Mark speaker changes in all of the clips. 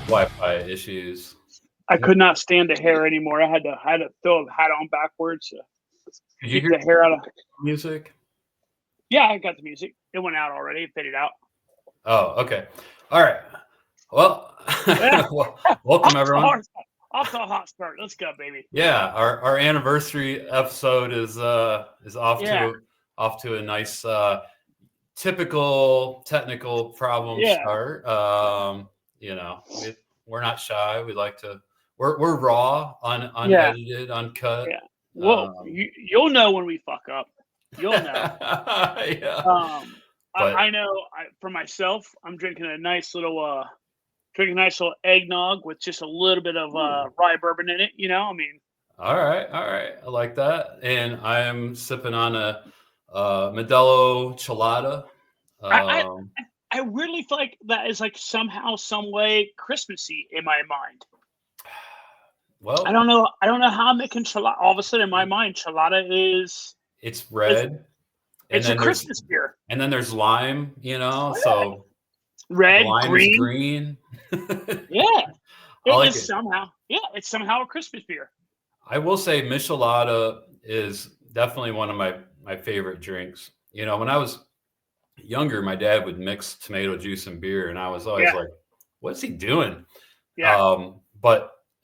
Speaker 1: Wi-Fi issues.
Speaker 2: I could not stand the hair anymore. I had to throw the hat on backwards to
Speaker 1: Did you
Speaker 2: keep
Speaker 1: hear
Speaker 2: the hair out of.
Speaker 1: music?
Speaker 2: Yeah, I got the music. It went out already. It faded out.
Speaker 1: Oh, okay. All right. Well,
Speaker 2: Yeah.
Speaker 1: welcome everyone.
Speaker 2: Off to a hot start. Let's go, baby.
Speaker 1: Yeah, our anniversary episode is off to a nice typical technical problem start. We're not shy. We like to. We're raw, unedited, uncut.
Speaker 2: Yeah. Well, you'll know when we fuck up. You'll know.
Speaker 1: Yeah.
Speaker 2: I know. For myself, I'm drinking a nice little eggnog with just a little bit of rye bourbon in it. I mean.
Speaker 1: All right. I like that, and I am sipping on a Modelo Chelada.
Speaker 2: I really feel like that is like somehow, some way Christmassy in my mind.
Speaker 1: Well,
Speaker 2: I don't know how I'm making Chelada. All of a sudden, in my mind, Chelada is.
Speaker 1: It's red.
Speaker 2: It's a Christmas beer.
Speaker 1: And then there's lime, so
Speaker 2: red,
Speaker 1: lime is green.
Speaker 2: Yeah.
Speaker 1: It's
Speaker 2: somehow a Christmas beer.
Speaker 1: I will say Michelada is definitely one of my favorite drinks. When I was younger, my dad would mix tomato juice and beer, and I was always like, what's he doing?
Speaker 2: Yeah.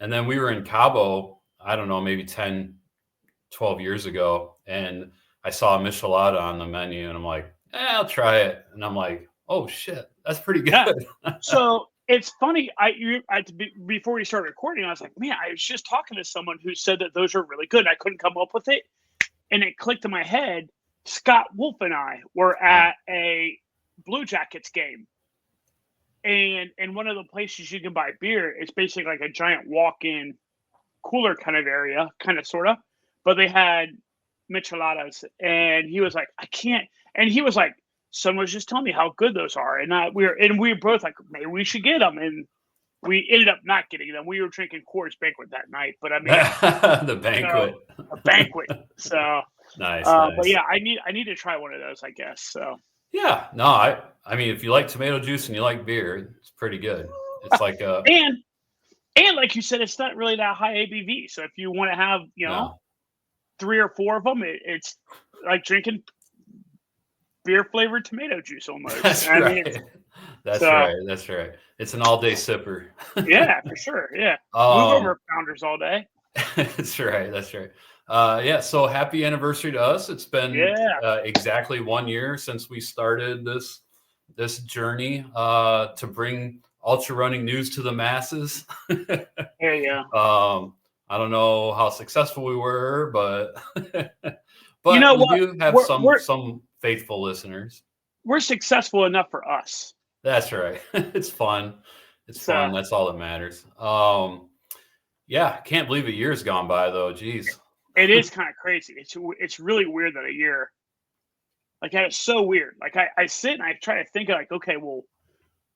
Speaker 1: And then we were in Cabo, I don't know, maybe 10, 12 years ago, and I saw a Michelada on the menu, and I'm like, I'll try it. And I'm like, oh shit, that's pretty good.
Speaker 2: Yeah. So it's funny. Before we started recording, I was like, man, I was just talking to someone who said that those are really good. I couldn't come up with it, and it clicked in my head. Scott Wolf and I were at a Blue Jackets game, and one of the places you can buy beer is basically like a giant walk-in cooler kind of area, kind of sort of, but they had Micheladas, and he was like, I can't, and he was like, someone was just telling me how good those are, and we were both like, maybe we should get them, and we ended up not getting them. We were drinking Coors Banquet that night, but I mean
Speaker 1: the banquet,
Speaker 2: a banquet. So
Speaker 1: nice.
Speaker 2: But yeah, I need to try one of those, I guess. So
Speaker 1: yeah, no, I mean, if you like tomato juice and you like beer, it's pretty good. It's like a
Speaker 2: and like you said, it's not really that high ABV. So if you want to have 3 or 4 of them, it's like drinking beer flavored tomato juice almost.
Speaker 1: That's right. That's right. It's an all day sipper.
Speaker 2: Yeah, for sure. Yeah. Move over Founders all day.
Speaker 1: That's right. So happy anniversary to us. It's been exactly 1 year since we started this journey to bring ultrarunning news to the masses.
Speaker 2: Yeah.
Speaker 1: I don't know how successful we were, but
Speaker 2: you know
Speaker 1: we do have some faithful listeners.
Speaker 2: We're successful enough for us.
Speaker 1: That's right. It's fun. Fun. That's all that matters. Can't believe a year's gone by though. Jeez.
Speaker 2: It is kind of crazy. It's really weird that a year, like that is so weird. Like I sit and I try to think like, okay, well,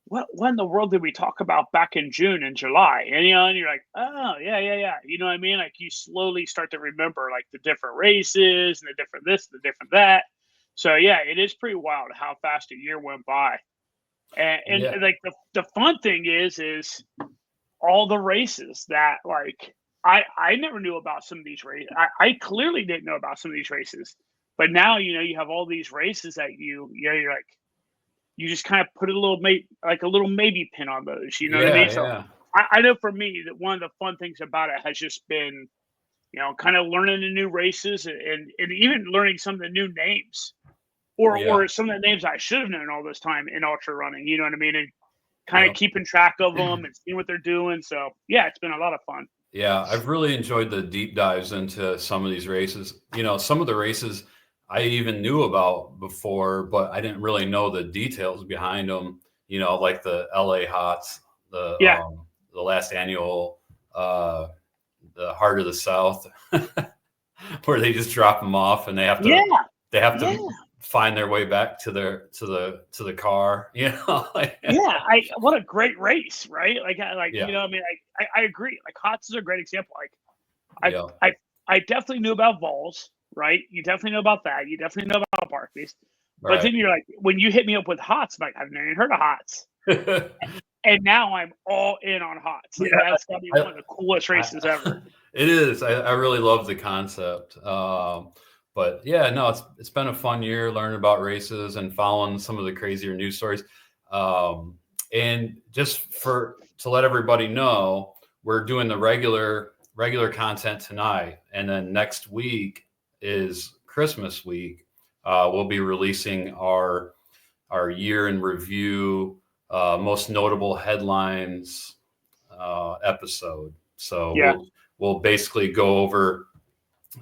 Speaker 2: what in the world did we talk about back in June and July? And and you're like, oh yeah. You know what I mean? Like you slowly start to remember like the different races and the different this, the different that. So yeah, it is pretty wild how fast a year went by. And like the fun thing is all the races that like I never knew about some of these races. I clearly didn't know about some of these races, but now you have all these races that you're like, you just kind of put a little maybe pin on those. You know what I mean? So I know for me that one of the fun things about it has just been, kind of learning the new races and even learning some of the new names, or some of the names I should have known all this time in ultra running. You know what I mean? And kind of keeping track of them and seeing what they're doing. So yeah, it's been a lot of fun.
Speaker 1: Yeah, I've really enjoyed the deep dives into some of these races. Some of the races I even knew about before, but I didn't really know the details behind them. Like the LA Hots, the last annual, the Heart of the South, where they just drop them off and they have to find their way back to the car.
Speaker 2: What a great race, right? I agree. Like Hots is a great example. Like I definitely knew about Vols, right? You definitely know about that. You definitely know about Barclays. But then you're like, when you hit me up with Hots, I'm like, I've never even heard of Hots. And now I'm all in on HOTS. Like, that's gotta be one of the coolest races ever.
Speaker 1: It is. I really love the concept. But yeah, no, it's been a fun year learning about races and following some of the crazier news stories. And just to let everybody know, we're doing the regular content tonight, and then next week is Christmas week. We'll be releasing our year in review, most notable headlines episode. So
Speaker 2: Yeah.
Speaker 1: we'll basically go over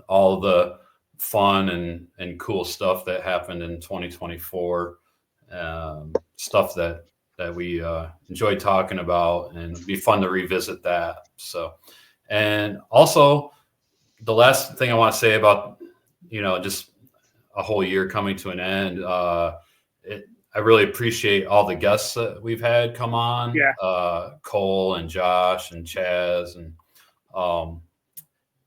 Speaker 1: all the fun and cool stuff that happened in 2024, stuff that we enjoyed talking about, and it'd be fun to revisit that. So, and also the last thing I want to say about, just a whole year coming to an end, I really appreciate all the guests that we've had come on.
Speaker 2: Yeah.
Speaker 1: Cole and Josh and Chaz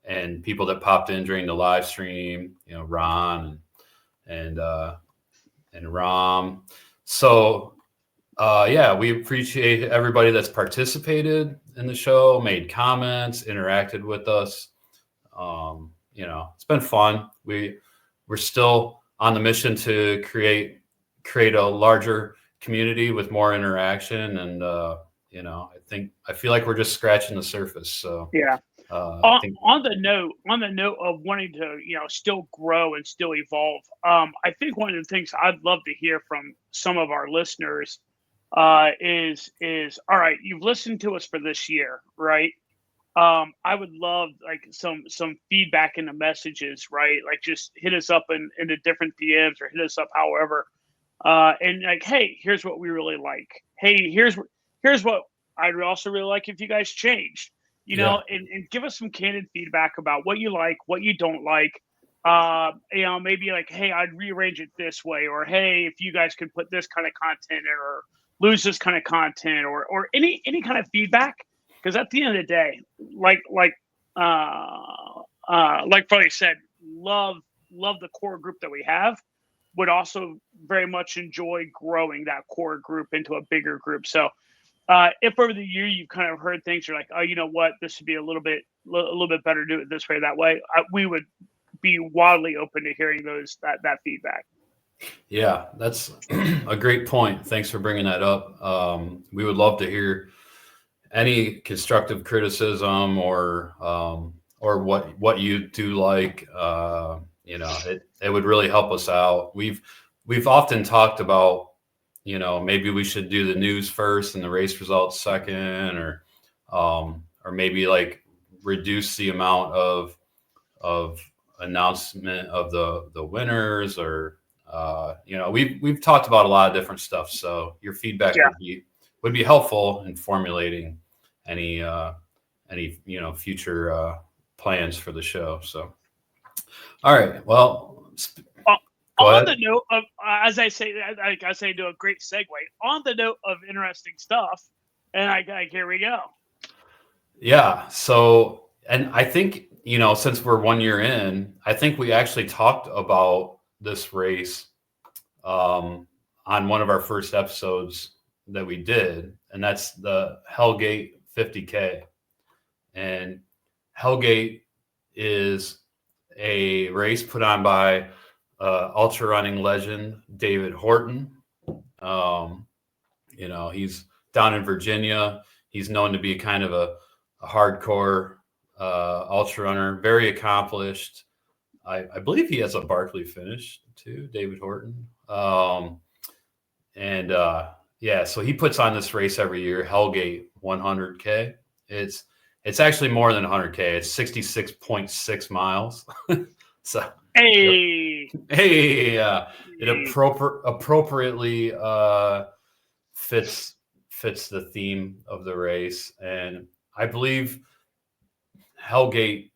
Speaker 1: and people that popped in during the live stream, Ron and Ram. So yeah, we appreciate everybody that's participated in the show, made comments, interacted with us. It's been fun. We're still on the mission to create a larger community with more interaction, and I feel like we're just scratching the surface. So
Speaker 2: yeah. On the note of wanting to still grow and still evolve, I think one of the things I'd love to hear from some of our listeners is all right, you've listened to us for this year, right? I would love like some feedback in the messages, right? Like just hit us up in the different DMs or hit us up however. And like, hey, here's what we really like. Hey, here's what I'd also really like if you guys changed, and give us some candid feedback about what you like, what you don't like. Maybe like, hey, I'd rearrange it this way, or hey, if you guys could put this kind of content in, or lose this kind of content, or any kind of feedback. Because at the end of the day, like Freddie said, love the core group that we have. Would also very much enjoy growing that core group into a bigger group. So if over the year you've kind of heard things, you're like, oh, you know what, this would be a little bit better to do it this way, that way, we would be wildly open to hearing that feedback.
Speaker 1: Yeah, that's a great point. Thanks for bringing that up. We would love to hear any constructive criticism or what you do like. It would really help us out. We've often talked about, maybe we should do the news first and the race results second, or maybe like reduce the amount of announcement of the winners, or we've talked about a lot of different stuff. So your feedback would be helpful in formulating any future plans for the show. So, all right. Well,
Speaker 2: on the note of, as I say, do a great segue. On the note of interesting stuff, and here we go.
Speaker 1: Yeah. So, and I think since we're 1 year in, I think we actually talked about this race on one of our first episodes that we did, and that's the Hellgate 50K. And Hellgate is a race put on by ultrarunning legend David Horton. He's down in Virginia. He's known to be kind of a hardcore ultra runner, very accomplished. I believe he has a Barkley finish too, David Horton. So he puts on this race every year, Hellgate 100K. It's actually more than 100K. It's 66.6 miles. So it appropriately fits the theme of the race, and I believe Hellgate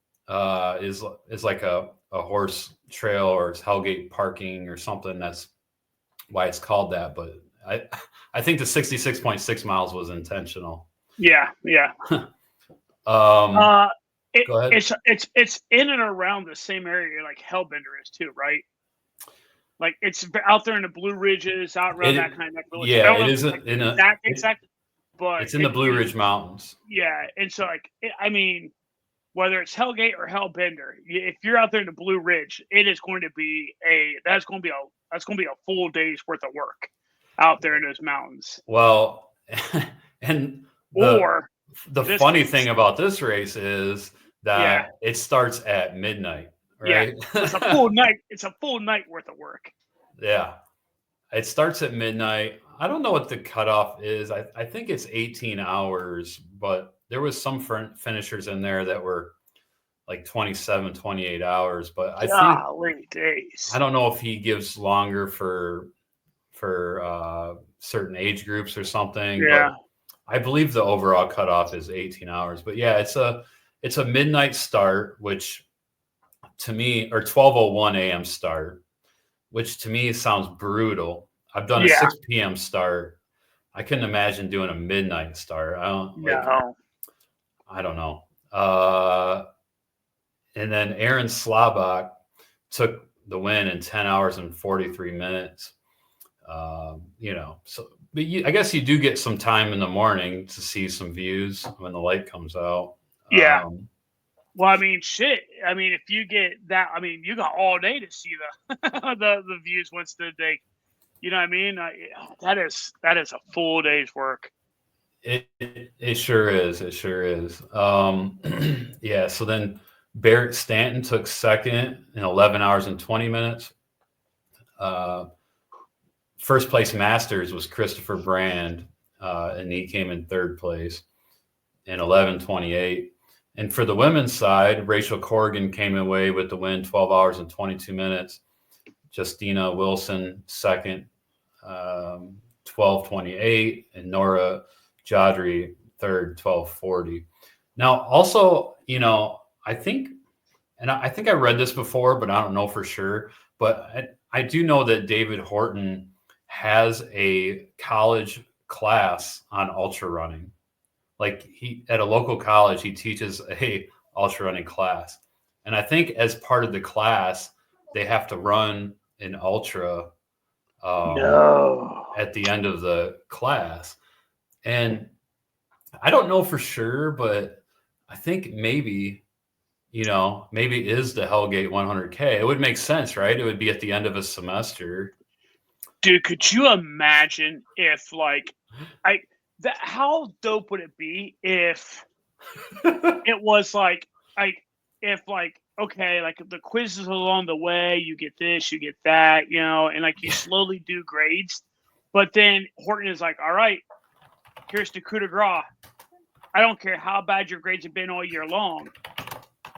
Speaker 1: is like a horse trail, or it's Hellgate parking or something. That's why it's called that. But I think the 66.6 miles was intentional.
Speaker 2: Yeah.
Speaker 1: Go ahead.
Speaker 2: It's in and around the same area like Hellbender is too, right? Like it's out there in the Blue Ridges, out around that kind of village.
Speaker 1: Yeah, it isn't in exactly.
Speaker 2: but
Speaker 1: It's in the Blue Ridge Mountains.
Speaker 2: Yeah, and so like I mean, whether it's Hellgate or Hellbender, if you're out there in the Blue Ridge, it is going to be that's going to be a full day's worth of work out there in those mountains.
Speaker 1: Well, and the funny thing about this race is that it starts at midnight, right?
Speaker 2: Yeah, it's a full night. It's a full night worth of work.
Speaker 1: Yeah, it starts at midnight. I don't know what the cutoff is. I think it's 18 hours, but there was some finishers in there that were like 27, 28 hours. But I think
Speaker 2: days.
Speaker 1: I don't know if he gives longer for certain age groups or something.
Speaker 2: Yeah.
Speaker 1: But I believe the overall cutoff is 18 hours. But yeah, it's a midnight start, which to me, or 12:01 a.m. start, which to me sounds brutal. I've done a 6 p.m. start. I couldn't imagine doing a midnight start. I don't know. And then Aaron Slabach took the win in 10 hours and 43 minutes. So but I guess you do get some time in the morning to see some views when the light comes out.
Speaker 2: Yeah. Well, I mean, shit. I mean, if you get that, I mean, you got all day to see the views once the day. You know what I mean? That is a full day's work.
Speaker 1: It sure is. It sure is. Yeah. So then Barrett Stanton took second in 11 hours and 20 minutes. First place Masters was Christopher Brand, and he came in third place in 11:28. And for the women's side, Rachel Corrigan came away with the win, 12 hours and 22 minutes. Justina Wilson second, 12:28, and Nora Jodry third, 12:40. Now, also, I think I read this before, but I don't know for sure. But I do know that David Horton has a college class on ultra running. Like he at a local college, he teaches a ultra running class, and I think as part of the class, they have to run an ultra at the end of the class. And I don't know for sure, but I think maybe it is the Hellgate 100K. It would make sense, right? It would be at the end of a semester.
Speaker 2: Dude, could you imagine if how dope would it be if it was okay, like the quizzes along the way, you get this, you get that, and like you slowly do grades. But then Horton is like, all right, here's the coup de grace. I don't care how bad your grades have been all year long.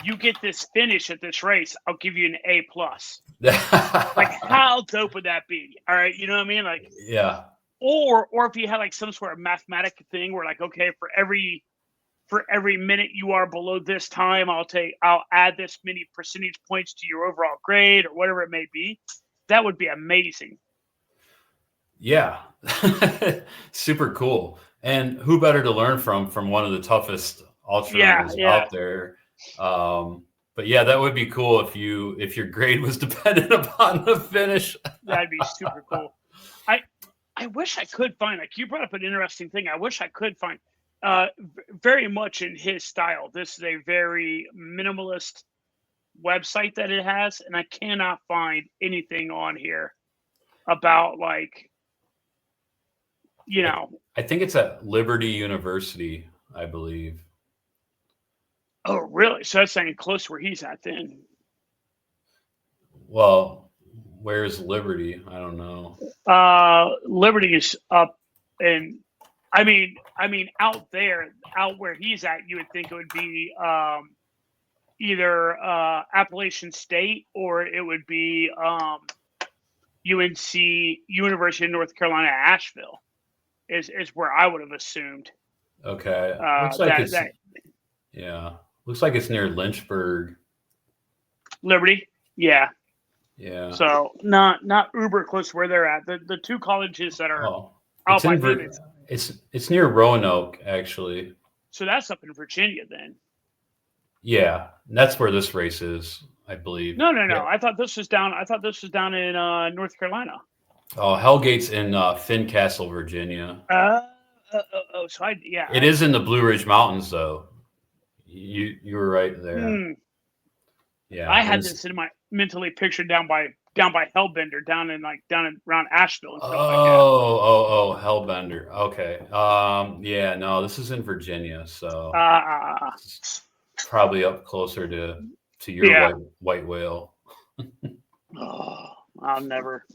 Speaker 2: You get this finish at this race, I'll give you an A+. Like, how dope would that be? All right, you know what I mean? Like,
Speaker 1: yeah.
Speaker 2: Or if you had like some sort of mathematic thing where like, okay, for every minute you are below this time, I'll add this many percentage points to your overall grade or whatever it may be. That would be amazing.
Speaker 1: Yeah. Super cool. And who better to learn from one of the toughest ultra runners out there. But yeah, that would be cool if your grade was dependent upon the finish.
Speaker 2: That'd be super cool. I wish I could find, like you brought up an interesting thing. I wish I could find very much in his style. This is a very minimalist website that it has, and I cannot find anything on here about like,
Speaker 1: I think it's at Liberty University, I believe.
Speaker 2: Oh, really? So that's saying close to where he's at then.
Speaker 1: Well, where's Liberty? I don't know.
Speaker 2: Liberty is up, and I mean, out where he's at, you would think it would be either Appalachian State or it would be UNC, University of North Carolina, Asheville, is where I would have assumed.
Speaker 1: Okay. Looks like looks like it's near Lynchburg.
Speaker 2: Liberty, yeah.
Speaker 1: Yeah.
Speaker 2: So not uber close to where they're at. The two colleges that are out by them.
Speaker 1: It's near Roanoke, actually.
Speaker 2: So that's up in Virginia then.
Speaker 1: Yeah, that's where this race is, I believe.
Speaker 2: No. Yeah. I thought this was down in North Carolina.
Speaker 1: Oh, Hellgate's in Fincastle, Virginia.
Speaker 2: So
Speaker 1: It is in the Blue Ridge Mountains, though. You were right there. Yeah,
Speaker 2: I had this in my mentally pictured down by Hellbender, down in around Asheville and stuff like that.
Speaker 1: Oh, Hellbender. Okay. Yeah, no, this is in Virginia, so probably up closer to your white whale.
Speaker 2: I'll never.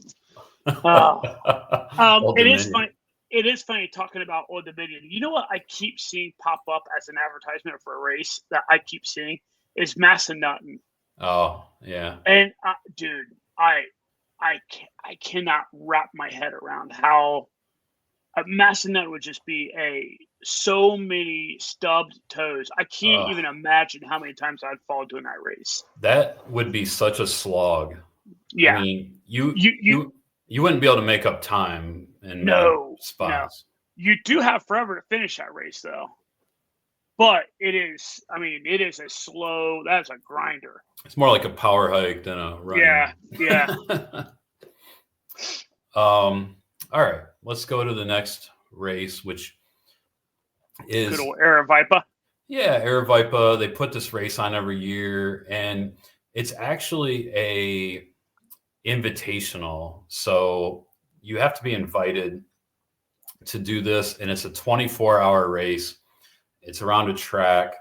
Speaker 2: It is funny. It is funny talking about Old Dominion. You know what I keep seeing pop up as an advertisement for a race that I keep seeing is Massanutten.
Speaker 1: Oh, yeah.
Speaker 2: And dude, I cannot wrap my head around how a Massanutten would just be so many stubbed toes. I can't even imagine how many times I'd fall doing that race.
Speaker 1: That would be such a slog.
Speaker 2: Yeah.
Speaker 1: I mean, you wouldn't be able to make up time in spots.
Speaker 2: No. You do have forever to finish that race, though. But it is a slow. That's a grinder.
Speaker 1: It's more like a power hike than a run.
Speaker 2: Yeah.
Speaker 1: All right, let's go to the next race, which is
Speaker 2: good old Aravaipa.
Speaker 1: Yeah, Aravaipa. They put this race on every year, and it's actually a invitational. So you have to be invited to do this, and it's a 24-hour race. It's around a track,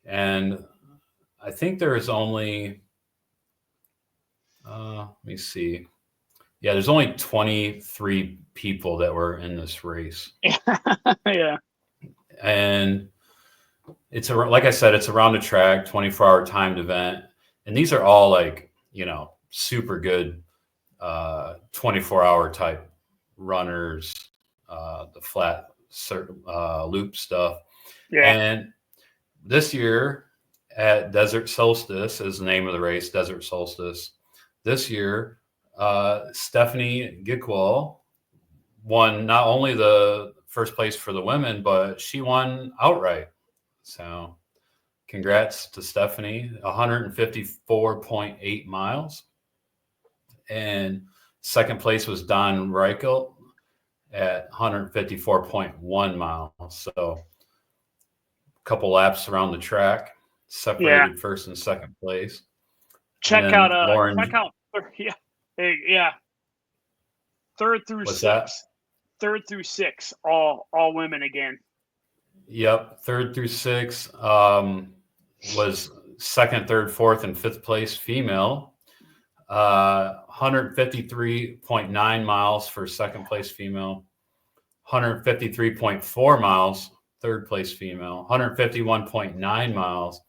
Speaker 1: and I think there is only, let me see. Yeah, there's only 23 people that were in this race.
Speaker 2: Yeah.
Speaker 1: And it's like I said, it's around the track, 24-hour timed event. And these are all super good 24-hour type runners, the flat loop stuff.
Speaker 2: Yeah.
Speaker 1: And this year at Desert Solstice is the name of the race, Desert Solstice. This year, Stephanie Gickwell won not only the first place for the women, but she won outright. So congrats to Stephanie, 154.8 miles. And second place was Don Reichelt at 154.1 miles. So a couple laps around the track, separated first and second place.
Speaker 2: Check out third through
Speaker 1: What's
Speaker 2: six.
Speaker 1: That?
Speaker 2: Third through six, all women again.
Speaker 1: Yep, third through six was second, third, fourth, and fifth place female. 153.9 miles for second place female. 153.4 miles third place female. 151.9 miles.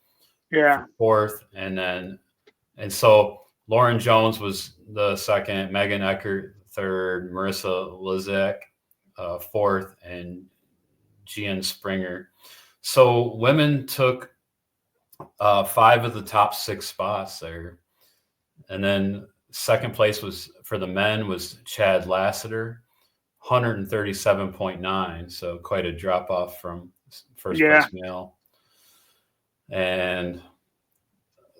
Speaker 2: Yeah.
Speaker 1: Fourth, and so Lauren Jones was the second, Megan Eckert third, Marissa Lizak fourth, and Gian Springer. So women took 5 of the top 6 spots there. And then second place was for the men was Chad Lassiter, 137.9. So quite a drop off from first place male. And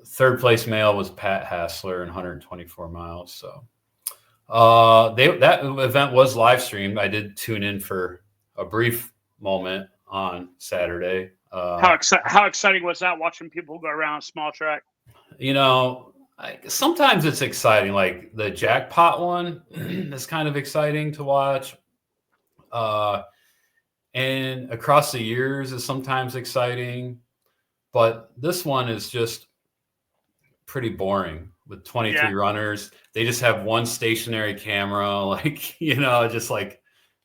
Speaker 1: third place male was Pat Hassler in 124 miles. So that event was live streamed. I did tune in for a brief moment on Saturday.
Speaker 2: How exciting was that, watching people go around a small track?
Speaker 1: Sometimes it's exciting. Like the jackpot one is kind of exciting to watch. And across the years is sometimes exciting. But this one is just pretty boring with 23 runners. They just have one stationary camera, just like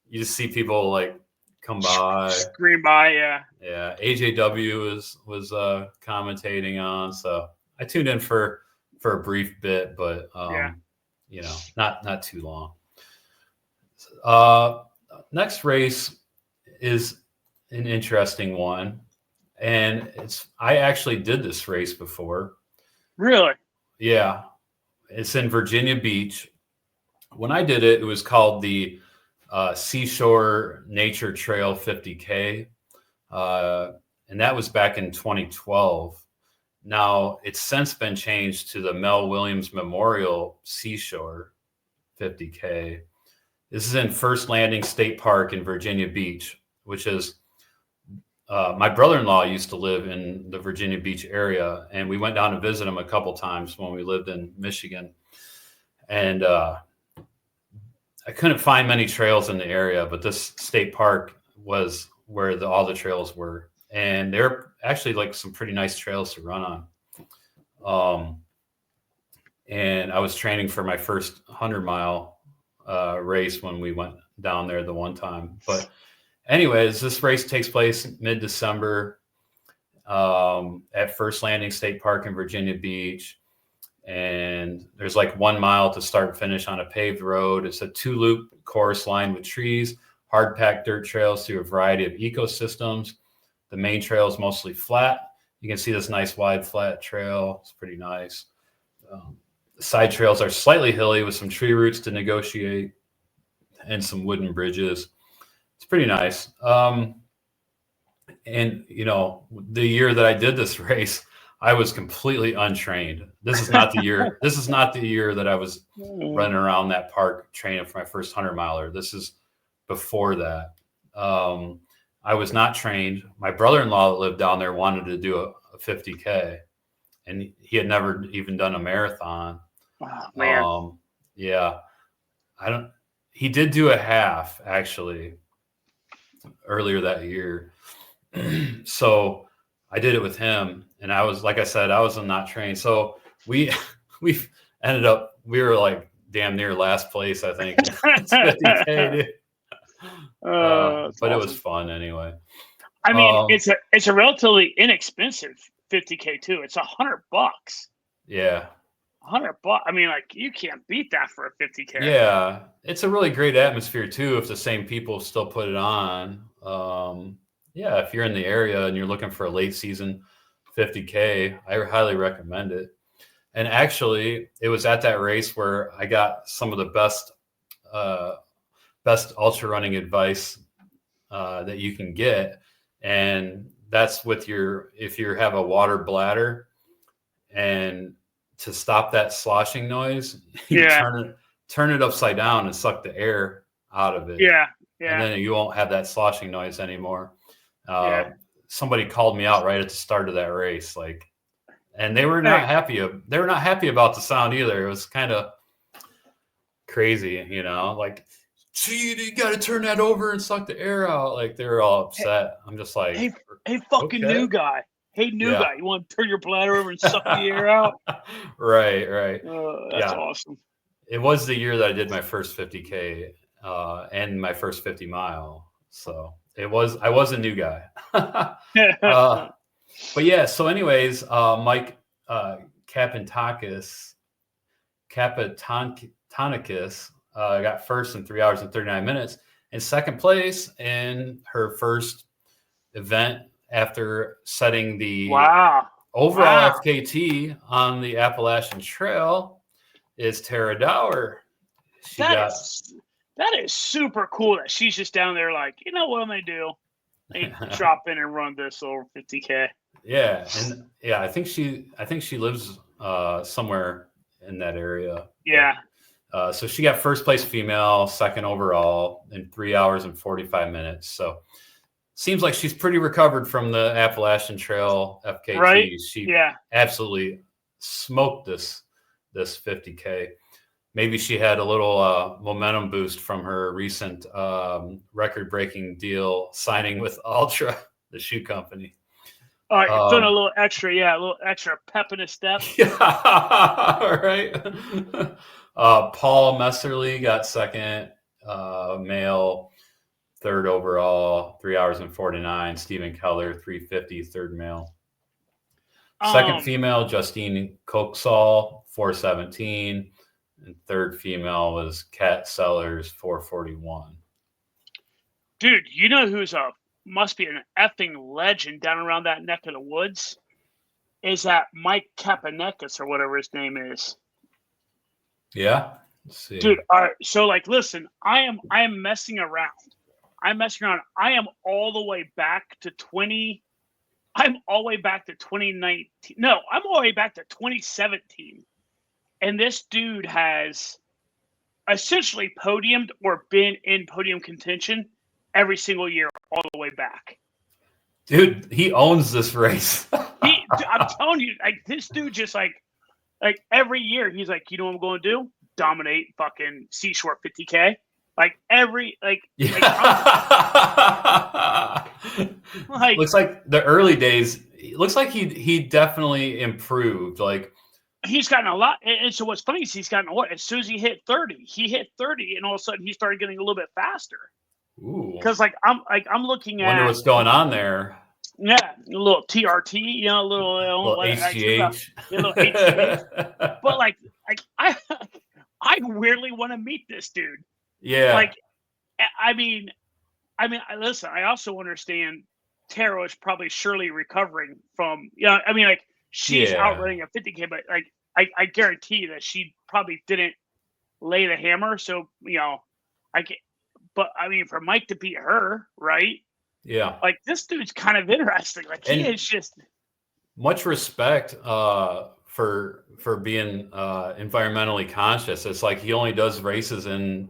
Speaker 1: you just see people come by,
Speaker 2: scream by. Yeah.
Speaker 1: AJW was commentating on, so I tuned in for a brief bit, but not too long. Next race is an interesting one, and I actually did this race before.
Speaker 2: Really?
Speaker 1: Yeah, it's in Virginia Beach. When I did it, it was called the Seashore Nature Trail 50K, and that was back in 2012. Now, it's since been changed to the Mel Williams Memorial Seashore 50K. This is in First Landing State Park in Virginia Beach, which is my brother-in-law used to live in the Virginia Beach area, and we went down to visit him a couple times when we lived in Michigan. And I couldn't find many trails in the area, but this state park was where all the trails were. And they're actually like some pretty nice trails to run on. And I was training for my first 100-mile race when we went down there the one time. But anyways, this race takes place mid-December at First Landing State Park in Virginia Beach. And there's like 1 mile to start and finish on a paved road. It's a 2-loop course lined with trees, hard-packed dirt trails through a variety of ecosystems. The main trail is mostly flat. You can see this nice wide flat trail. It's pretty nice. The side trails are slightly hilly with some tree roots to negotiate and some wooden bridges. It's pretty nice. And, you know, the year that I did this race, I was completely untrained. This is not the year. This is not the year that I was running around that park training for my first 100-miler. This is before that. I was not trained. My brother-in-law that lived down there wanted to do a 50K, and he had never even done a marathon.
Speaker 2: Oh, man.
Speaker 1: Yeah, he did do a half actually earlier that year. So I did it with him, and I was, like I said, I was not trained. So we ended up, we were like damn near last place, I think. 50K, dude. But awesome. It was fun anyway.
Speaker 2: I mean, it's a relatively inexpensive 50K too. It's $100.
Speaker 1: Yeah.
Speaker 2: $100. I mean, like, you can't beat that for a 50K.
Speaker 1: Yeah, it's a really great atmosphere too if the same people still put it on. Yeah, if you're in the area and you're looking for a late season 50K, I highly recommend it. And actually, it was at that race where I got some of the best ultra running advice that you can get, and that's with if you have a water bladder, and to stop that sloshing noise, you turn it upside down and suck the air out of it.
Speaker 2: Yeah.
Speaker 1: And then you won't have that sloshing noise anymore. Somebody called me out right at the start of that race, like, and they were not happy. They were not happy about the sound either. It was kind of crazy, you know, like, gee, you got to turn that over and suck the air out. Like, they were all upset. I'm just like,
Speaker 2: hey, fucking new guy. Hey, new guy, you want to turn your bladder over and suck the air out?
Speaker 1: Right.
Speaker 2: That's awesome.
Speaker 1: It was the year that I did my first 50K and my first 50 mile. So I was a new guy. But yeah, so anyways, Mike Kapantakis got first in 3 hours and 39 minutes, and second place in her first event after setting the overall FKT on the Appalachian Trail is Tara Dower.
Speaker 2: That is super cool that she's just down there like, you know what I'm going to do? They drop in and run this over 50K.
Speaker 1: Yeah, and I think she lives somewhere in that area.
Speaker 2: Yeah.
Speaker 1: So she got first place female, second overall in 3 hours and 45 minutes. So seems like she's pretty recovered from the Appalachian Trail FKT.
Speaker 2: Right?
Speaker 1: She absolutely smoked this 50K. Maybe she had a little momentum boost from her recent record-breaking deal signing with Ultra, the shoe company.
Speaker 2: All right, you're feeling a little extra pep in his step.
Speaker 1: Yeah, right. Paul Messerly got second, male, third overall, 3 hours and 49. Stephen Keller, 3:50, third male. Second female, Justine Coxall, 4:17. And third female was Kat Sellers, 4:41.
Speaker 2: Dude, you know who's must be an effing legend down around that neck of the woods? Is that Mike Kapanekis or whatever his name is.
Speaker 1: Yeah. Let's see.
Speaker 2: Dude, all right. So, like, listen, I am messing around. I am all the way back to 2019. No, I'm all the way back to 2017. And this dude has essentially podiumed or been in podium contention every single year all the way back.
Speaker 1: Dude, he owns this race.
Speaker 2: I'm telling you, like this dude just like every year he's like, you know what I'm going to do? Dominate fucking Seashore 50K. Like every
Speaker 1: looks like the early days. Looks like he definitely improved. Like
Speaker 2: he's gotten a lot. And so what's funny is he's gotten a lot. As soon as he hit 30, and all of a sudden he started getting a little bit faster.
Speaker 1: Ooh.
Speaker 2: Because I'm looking at.
Speaker 1: Wonder what's going on there.
Speaker 2: Yeah, a little TRT, you know, a little
Speaker 1: HGH.
Speaker 2: A little HGH. But like I weirdly want to meet this dude.
Speaker 1: Yeah.
Speaker 2: Like, I mean, listen. I also understand Tara is probably surely recovering from. I mean, like she's outrunning a 50K, but like I guarantee that she probably didn't lay the hammer. So but I mean, for Mike to beat her, right?
Speaker 1: Yeah.
Speaker 2: Like this dude's kind of interesting. Like he is just
Speaker 1: much respect for being environmentally conscious. It's like he only does races in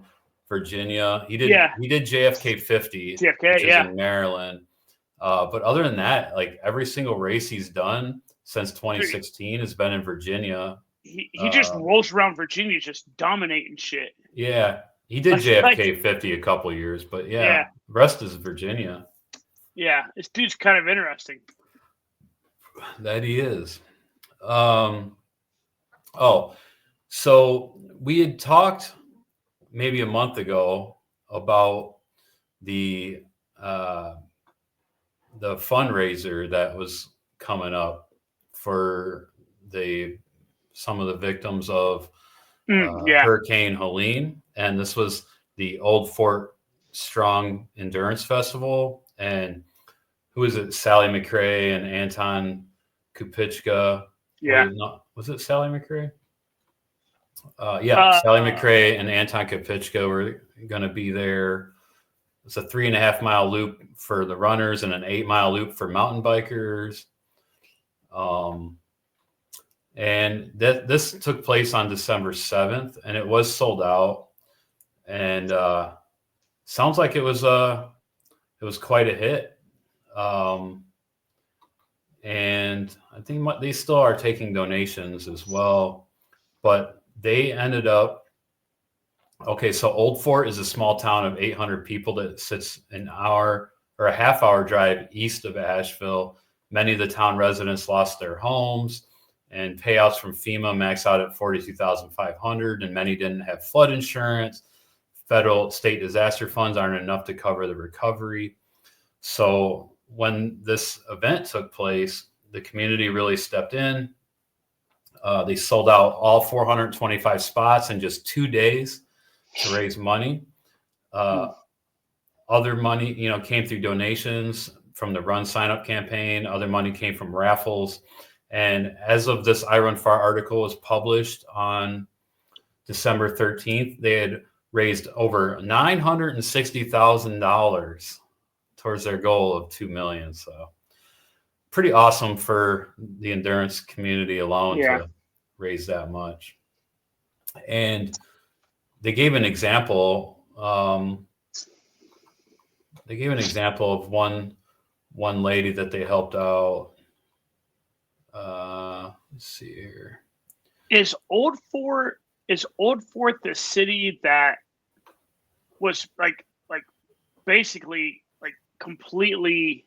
Speaker 1: Virginia. He did JFK 50, which is in Maryland. But other than that, like every single race he's done since 2016 has been in Virginia.
Speaker 2: He just rolls around Virginia just dominating shit.
Speaker 1: Yeah. He did JFK 50 a couple of years, but the rest is Virginia.
Speaker 2: Yeah, this dude's kind of interesting.
Speaker 1: That he is. So we had talked maybe a month ago about the fundraiser that was coming up for some of the victims of Hurricane Helene, and this was the Old Fort Strong Endurance Festival. And who is it? Sally McRae and Anton Kupichka.
Speaker 2: Yeah.
Speaker 1: Was it Sally McRae? Sally McRae and Anton Kupichka were going to be there. It's a 3.5-mile loop for the runners and an 8-mile loop for mountain bikers. And this took place on December 7th, and it was sold out. And sounds like it was quite a hit. And I think they still are taking donations as well, but they ended up, so Old Fort is a small town of 800 people that sits an hour or a half-hour drive east of Asheville. Many of the town residents lost their homes, and payouts from FEMA max out at $42,500, and many didn't have flood insurance. Federal state disaster funds aren't enough to cover the recovery. So when this event took place, the community really stepped in. They sold out all 425 spots in just 2 days to raise money. Other money, came through donations from the Run Sign Up campaign. Other money came from raffles. And as of this I Run Far article was published on December 13th, they had raised over $960,000 towards their goal of 2 million. So pretty awesome for the endurance community alone to raise that much. And they gave an example. They gave an example of one lady that they helped out. Let's see here.
Speaker 2: Is Old Fort the city that was like basically like completely?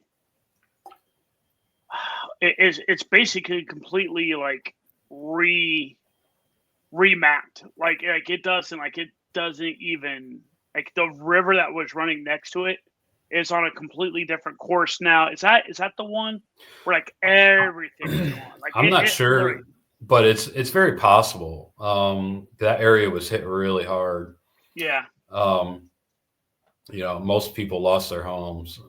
Speaker 2: It's basically completely like remapped. Like it doesn't even like the river that was running next to it is on a completely different course now. Is that the one where like everything is on? Like
Speaker 1: I'm not sure, but it's very possible. That area was hit really hard.
Speaker 2: Yeah.
Speaker 1: Most people lost their homes.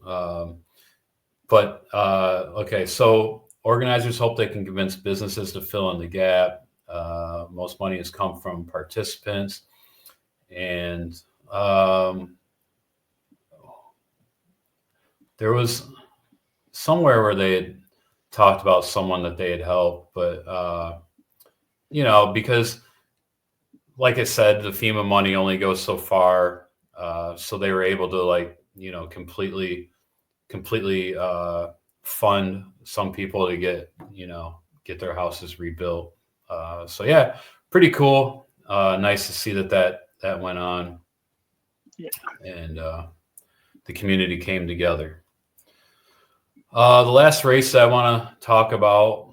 Speaker 1: So organizers hope they can convince businesses to fill in the gap. Most money has come from participants, and there was somewhere where they had talked about someone that they had helped, but because like I said, the FEMA money only goes so far. So they were able to, like, completely fund some people to get their houses rebuilt. So yeah, pretty cool. Nice to see that went on.
Speaker 2: Yeah.
Speaker 1: And the community came together. The last race that I want to talk about,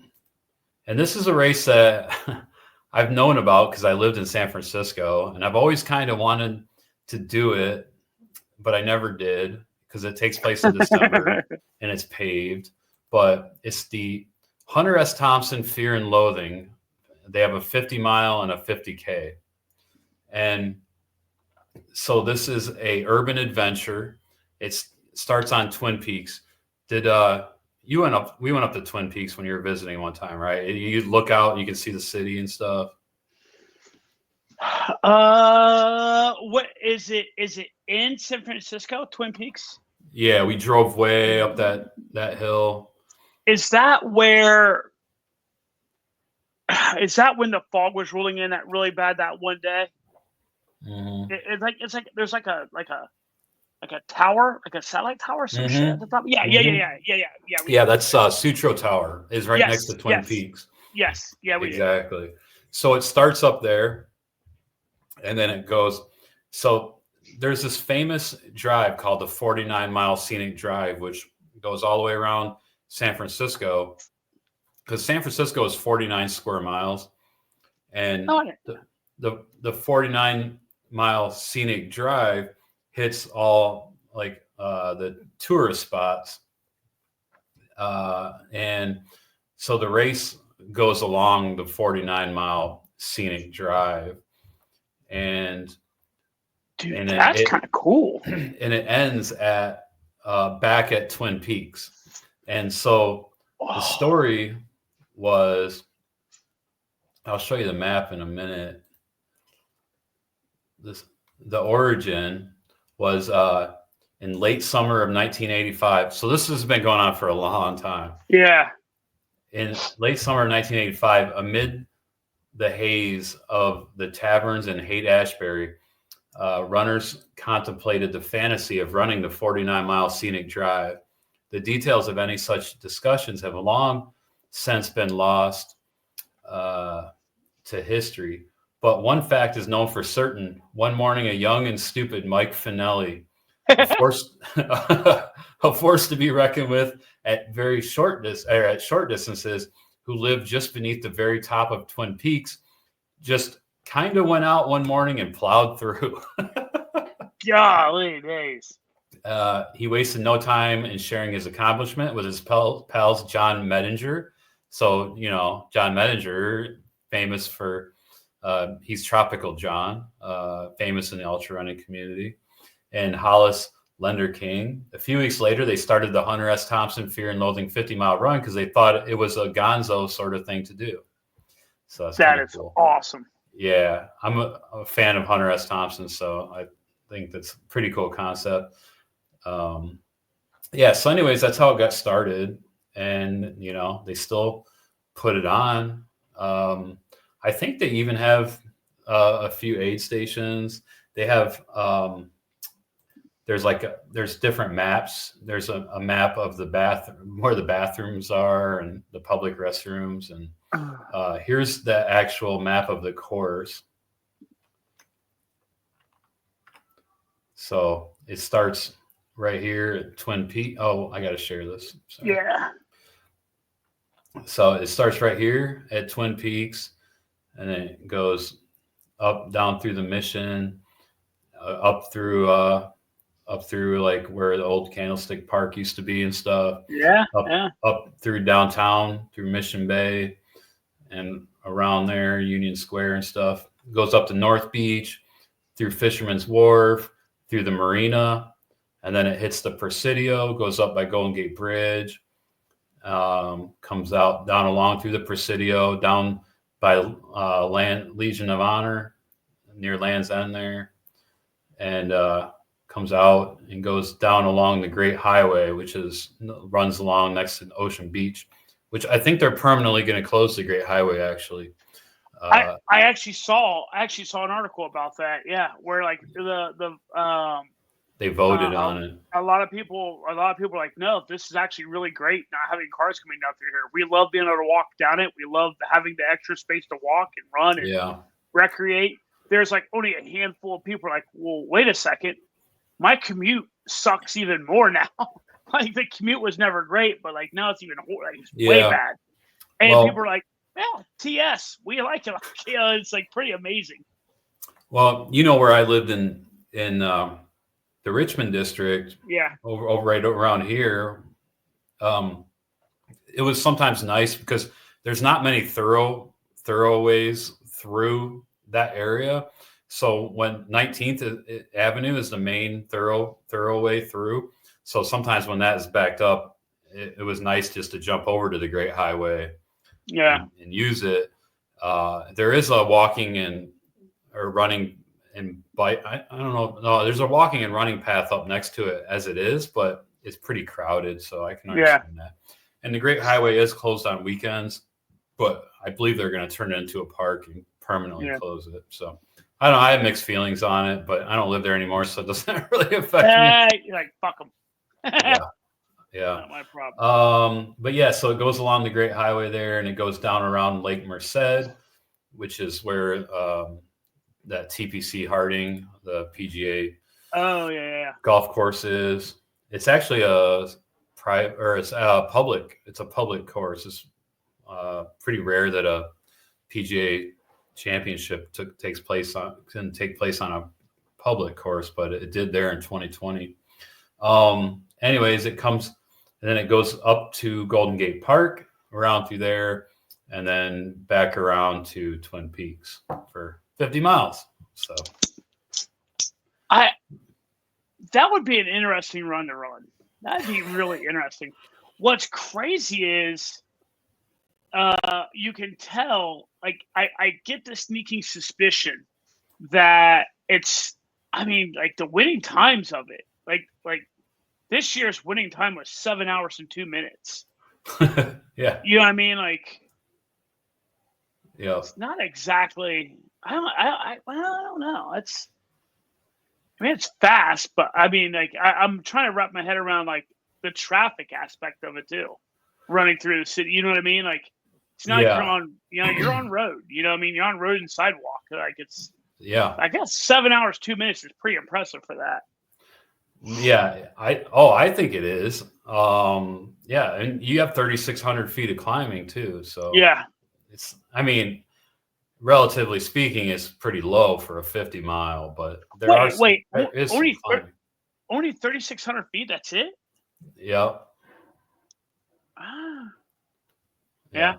Speaker 1: and this is a race that I've known about because I lived in San Francisco, and I've always kind of wanted to do it, but I never did because it takes place in December and it's paved. But it's the Hunter S. Thompson Fear and Loathing. They have a 50-mile and a 50K. And so this is a urban adventure. It starts on Twin Peaks. Did we went up to Twin Peaks when you were visiting one time, right? You look out and you can see the city and stuff.
Speaker 2: What is it? Is it in San Francisco, Twin Peaks?
Speaker 1: Yeah, we drove way up that hill.
Speaker 2: Is that where? Is that when the fog was rolling in that really bad that one day?
Speaker 1: Mm-hmm.
Speaker 2: It's like there's like a tower, like a satellite tower, some shit at the top. Yeah.
Speaker 1: Yeah, that's Sutro Tower is right next to Twin Peaks.
Speaker 2: Yes, yeah,
Speaker 1: exactly. So it starts up there, and then it goes. So there's this famous drive called the 49-mile scenic drive, which goes all the way around San Francisco, because San Francisco is 49 square miles, and the 49-mile scenic drive hits all like the tourist spots, and so the race goes along the 49-mile scenic drive, and
Speaker 2: that's kind of cool.
Speaker 1: And it ends at back at Twin Peaks, and so the story was, I'll show you the map in a minute. The origin was in late summer of 1985. So this has been going on for a long time.
Speaker 2: Yeah.
Speaker 1: In late summer of 1985, amid the haze of the taverns in Haight-Ashbury, runners contemplated the fantasy of running the 49-mile scenic drive. The details of any such discussions have long since been lost to history. But one fact is known for certain. One morning, a young and stupid Mike Finelli, a force to be reckoned with at short distances, who lived just beneath the very top of Twin Peaks, just kind of went out one morning and plowed through.
Speaker 2: Golly days.
Speaker 1: He wasted no time in sharing his accomplishment with his pals John Medinger. So, John Medinger, famous for, he's Tropical John, famous in the ultrarunning community, and Hollis Lender King. A few weeks later, they started the Hunter S. Thompson Fear and Loathing 50-mile run because they thought it was a gonzo sort of thing to do. So
Speaker 2: that is cool. Awesome.
Speaker 1: Yeah, I'm a fan of Hunter S. Thompson, so I think that's a pretty cool concept. Yeah, so anyways, that's how it got started, and they still put it on. I think they even have a few aid stations. They have there's different maps. There's a map of the bathroom, where the bathrooms are and the public restrooms, and here's the actual map of the course. So it starts right here at Twin Peaks. Oh, I got to share this. Sorry.
Speaker 2: Yeah.
Speaker 1: So it starts right here at Twin Peaks, and then it goes down through the Mission, up through like where the old Candlestick Park used to be and stuff.
Speaker 2: Yeah.
Speaker 1: Up through downtown, through Mission Bay, and around there, Union Square and stuff. It goes up to North Beach, through Fisherman's Wharf, through the Marina, and then it hits the Presidio, goes up by Golden Gate Bridge, comes out down along through the Presidio, down by Legion of Honor, near Land's End there, and comes out and goes down along the Great Highway, which runs along next to Ocean Beach, which I think they're permanently going to close the Great Highway, actually.
Speaker 2: I actually saw an article about that. Yeah, where like
Speaker 1: they voted on it.
Speaker 2: a lot of people are like, no, this is actually really great not having cars coming down through here. We love being able to walk down it. We love having the extra space to walk and run and recreate. There's like only a handful of people are like, well, wait a second, my commute sucks even more now. Like the commute was never great, but like now it's even way bad. And people are like, yeah, TS, we like it. You know, it's like pretty amazing.
Speaker 1: Well, you know where I lived in the Richmond district, over right around here. It was sometimes nice because there's not many thoroughways through that area. So when 19th Avenue is the main thoroughway through, so sometimes when that is backed up, it was nice just to jump over to the Great Highway, and use it. There is a walking or running and bike. I don't know. No, there's a walking and running path up next to it as it is, but it's pretty crowded, so I can understand that. And the Great Highway is closed on weekends, but I believe they're going to turn it into a park and permanently close it. So I don't know. I have mixed feelings on it, but I don't live there anymore, so it doesn't really affect me.
Speaker 2: You're like, fuck them.
Speaker 1: Yeah.
Speaker 2: Not my problem.
Speaker 1: But yeah, so it goes along the Great Highway there, and it goes down around Lake Merced, which is where that TPC Harding, the PGA golf course is. It's actually a private, or it's a public. It's a public course. It's pretty rare that a PGA championship can take place on a public course, but it did there in 2020. Anyways, it comes and then it goes up to Golden Gate Park, around through there, and then back around to Twin Peaks for 50 miles. So
Speaker 2: that would be an interesting run to run. That'd be really interesting. What's crazy is you can tell, like, I get the sneaking suspicion that it's, I mean, like the winning times of it, like this year's winning time was 7 hours and 2 minutes.
Speaker 1: Yeah.
Speaker 2: You know what I mean? Like,
Speaker 1: yeah,
Speaker 2: it's not exactly, I don't know. It's fast, but I mean, like, I'm trying to wrap my head around like the traffic aspect of it too, running through the city. You know what I mean? Like, it's not like you're on road. You know what I mean? You're on road and sidewalk. Like, it's, I guess 7 hours, 2 minutes is pretty impressive for that.
Speaker 1: Yeah, I think it is. Yeah, and you have 3,600 feet of climbing too. So it's, I mean, relatively speaking, it's pretty low for a 50 mile, but there is
Speaker 2: only 3,600 feet. That's it.
Speaker 1: Yeah.
Speaker 2: Yeah.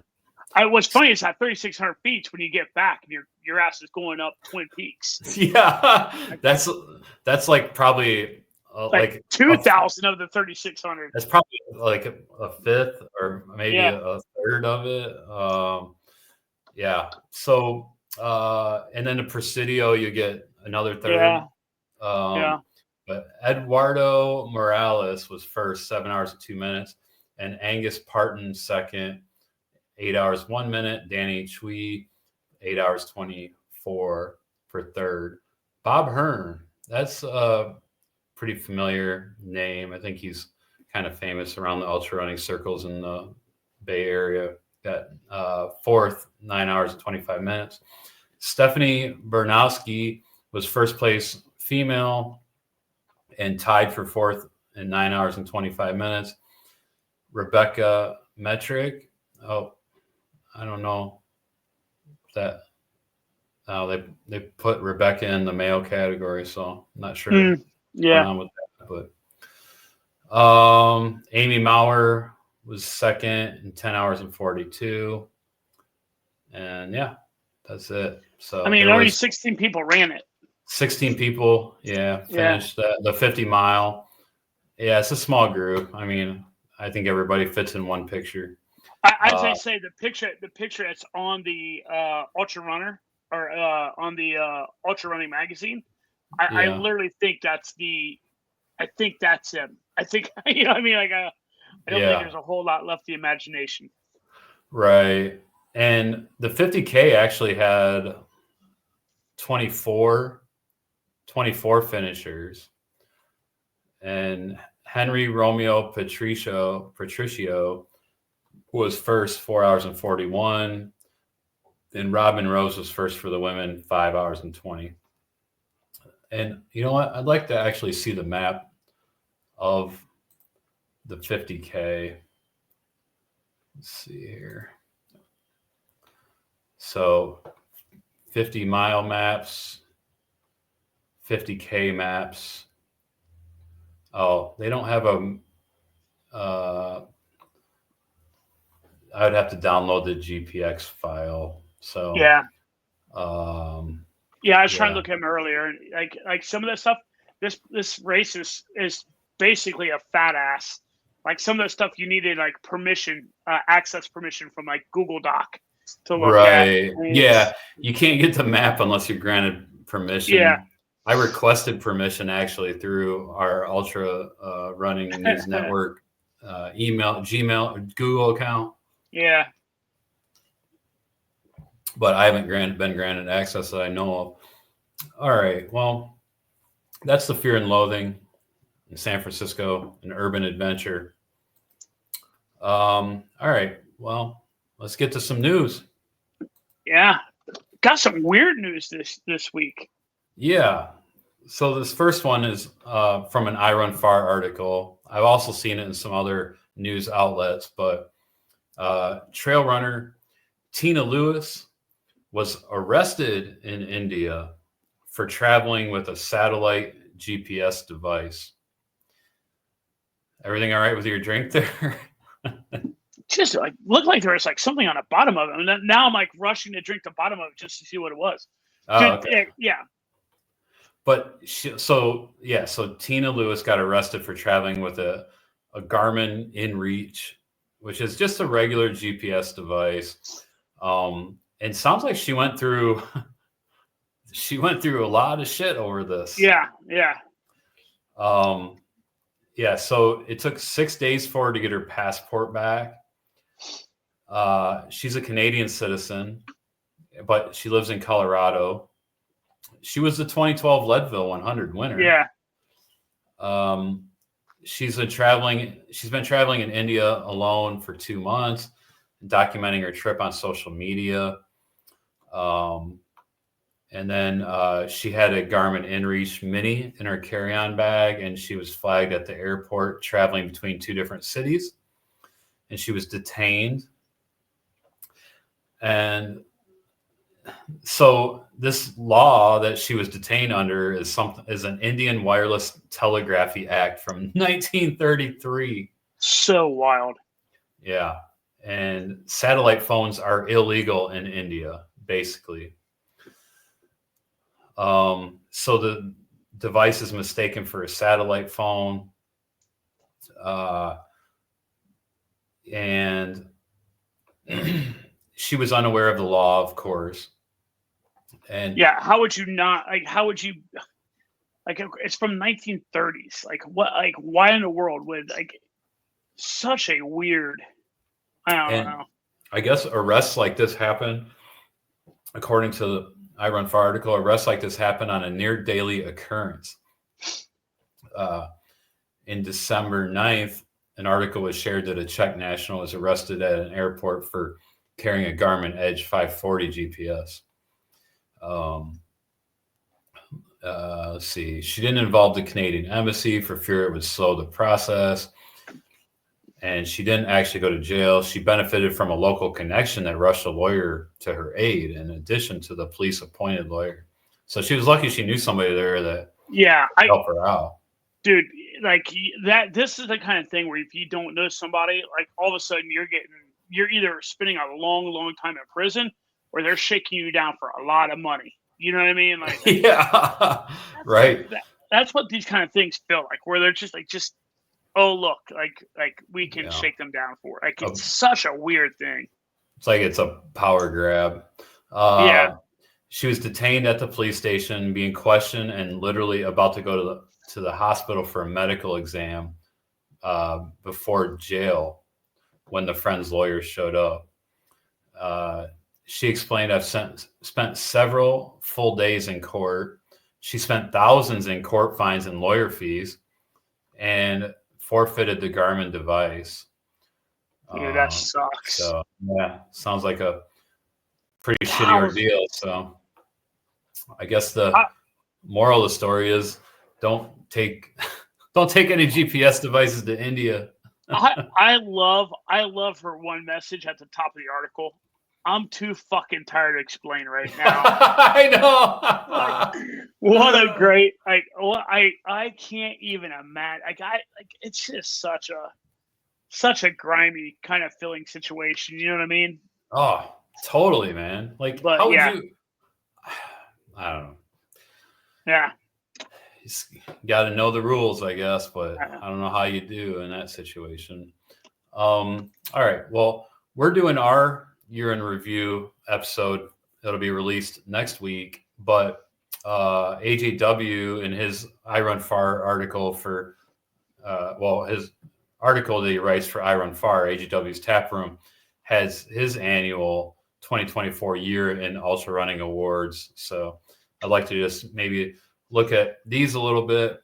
Speaker 2: What's funny is that 3,600 feet when you get back and your ass is going up Twin Peaks.
Speaker 1: Yeah, that's like probably like
Speaker 2: 2,000 of the 3,600.
Speaker 1: That's probably like a fifth or maybe a third of it. Yeah. So and then the Presidio, you get another third. But Eduardo Morales was first, 7 hours and 2 minutes, and Angus Parton second, 8 hours 1 minute. Danny Chui, 8 hours 24 for third. Bob Hearn, that's a pretty familiar name. I think he's kind of famous around the ultra running circles in the Bay Area. Got fourth, 9 hours and 25 minutes. Stephanie Bernowski was first place female and tied for fourth in 9 hours and 25 minutes. Rebecca Metrick. Oh, I don't know that. They put Rebecca in the male category, so I'm not sure. With that, but Amy Maurer was second in 10 hours and 42, and that's it. So
Speaker 2: I mean, only 16 people ran it.
Speaker 1: 16 people, finished the 50 mile. Yeah, it's a small group. I mean, I think everybody fits in one picture.
Speaker 2: I'd say the picture that's on the Ultra Runner or on the Ultra Running magazine. I literally think that's him. I think, you know what I mean? Like, I don't think there's a whole lot left to the imagination.
Speaker 1: Right. And the 50K actually had 24 finishers. And Henry Romeo Patricio was first, 4 hours and 41. And Robin Rose was first for the women, 5 hours and 20. And you know what? I'd like to actually see the map of the 50K. Let's see here. So 50-mile maps, 50K maps. Oh, they don't have a. I would have to download the GPX file. So
Speaker 2: Yeah.
Speaker 1: Yeah,
Speaker 2: I was trying to look at him earlier, and like some of that stuff. This race is basically a fat ass. Like some of the stuff you needed like permission, access permission from like Google Doc to look at.
Speaker 1: Yeah, you can't get the map unless you're granted permission.
Speaker 2: Yeah.
Speaker 1: I requested permission actually through our Ultra Running News Network email, Gmail, Google account.
Speaker 2: Yeah.
Speaker 1: But I haven't been granted access that I know of. All right. Well, that's the Fear and Loathing in San Francisco, an urban adventure. All right. Well, let's get to some news.
Speaker 2: Yeah. Got some weird news this week.
Speaker 1: Yeah. So this first one is from an I Run Far article. I've also seen it in some other news outlets, but trail runner Tina Lewis was arrested in India for traveling with a satellite GPS device. Everything all right with your drink there?
Speaker 2: Just like looked like there was like something on the bottom of it. And now I'm like rushing to drink the bottom of it just to see what it was.
Speaker 1: Okay.
Speaker 2: Yeah.
Speaker 1: But so Tina Lewis got arrested for traveling with a Garmin InReach, which is just a regular GPS device. And sounds like she went through a lot of shit over this.
Speaker 2: Yeah.
Speaker 1: So it took 6 days for her to get her passport back. She's a Canadian citizen, but she lives in Colorado. She was the 2012 Leadville 100 winner.
Speaker 2: Yeah.
Speaker 1: She's been traveling in India alone for 2 months, documenting her trip on social media. And then she had a Garmin InReach Mini in her carry-on bag, and she was flagged at the airport traveling between 2 different cities, and she was detained. And so this law that she was detained under is an Indian Wireless Telegraphy Act from 1933. So
Speaker 2: wild.
Speaker 1: Yeah. And satellite phones are illegal in India, basically. So the device is mistaken for a satellite phone. And she was unaware of the law, of course. And
Speaker 2: yeah, how would you not it's from 1930s. Why in the world would such a weird, I don't know.
Speaker 1: I guess arrests like this happen, according to the I Run Far article, arrests like this happen on a near daily occurrence. In December 9th, an article was shared that a Czech national was arrested at an airport for carrying a Garmin Edge 540 GPS. Let's see. She didn't involve the Canadian embassy for fear it would slow the process. And she didn't actually go to jail. She benefited from a local connection that rushed a lawyer to her aid, in addition to the police appointed lawyer. So she was lucky she knew somebody there that helped her out.
Speaker 2: Dude, this is the kind of thing where if you don't know somebody, all of a sudden you're either spending a long, long time in prison or they're shaking you down for a lot of money. You know what I mean?
Speaker 1: Yeah, right.
Speaker 2: That's what these kind of things feel like, where they're just oh, look, we can shake them down for it. It's such a weird thing.
Speaker 1: It's it's a power grab. She was detained at the police station, being questioned, and literally about to go to the hospital for a medical exam before jail when the friend's lawyer showed up. she explained, I've spent several full days in court. She spent thousands in court fines and lawyer fees and forfeited the Garmin device.
Speaker 2: Dude, that sucks.
Speaker 1: So, yeah, sounds like a pretty shitty ordeal. So I guess the moral of the story is don't take any GPS devices to India.
Speaker 2: I love her one message at the top of the article. I'm too fucking tired to explain right now.
Speaker 1: I know.
Speaker 2: What a great, I can't even imagine. It's just such a grimy kind of feeling situation. You know what I mean?
Speaker 1: Oh, totally, man. Like,
Speaker 2: but,
Speaker 1: how would you? I don't know.
Speaker 2: Yeah.
Speaker 1: You got to know the rules, I guess, but I don't know how you do in that situation. All right. Well, we're doing our year in review episode that'll be released next week, but AJW in his I Run Far article for his article that he writes for I Run Far, AJW's Tap Room, has his annual 2024 year in ultra running awards. So I'd like to just maybe look at these a little bit.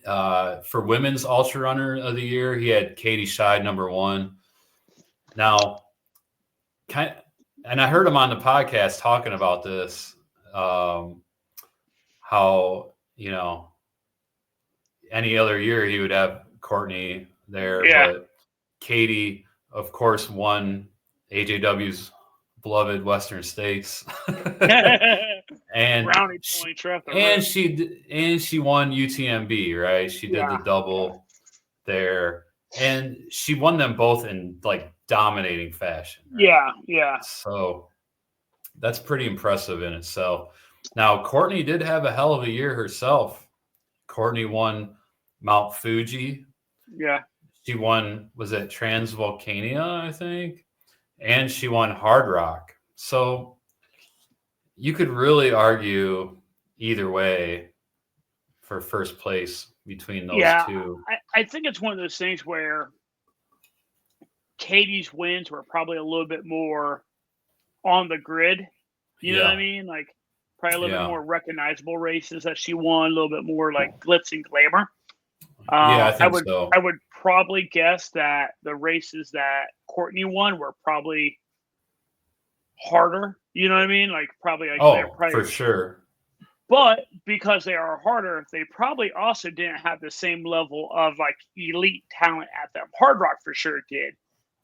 Speaker 1: For women's ultra runner of the year, he had Katie Scheid, number 1. Now, and I heard him on the podcast talking about this, how, any other year he would have Courtney there, but Katie, of course, won AJW's beloved Western States. And
Speaker 2: Brownie point trip,
Speaker 1: she won UTMB, right? She did the double there, and she won them both in like dominating fashion. Right?
Speaker 2: Yeah.
Speaker 1: So that's pretty impressive in itself. Now, Courtney did have a hell of a year herself. Courtney won Mount Fuji.
Speaker 2: Yeah.
Speaker 1: She won, was it Transvolcania, I think? And she won Hard Rock. So you could really argue either way for first place between those two.
Speaker 2: I think it's one of those things where Katie's wins were probably a little bit more on the grid. You know what I mean? Like probably a little bit more recognizable races that she won, a little bit more like glitz and glamour.
Speaker 1: I think so.
Speaker 2: I would probably guess that the races that Courtney won were probably harder. You know what I mean? Like probably
Speaker 1: for sure.
Speaker 2: But because they are harder, they probably also didn't have the same level of like elite talent at them. Hard Rock for sure did.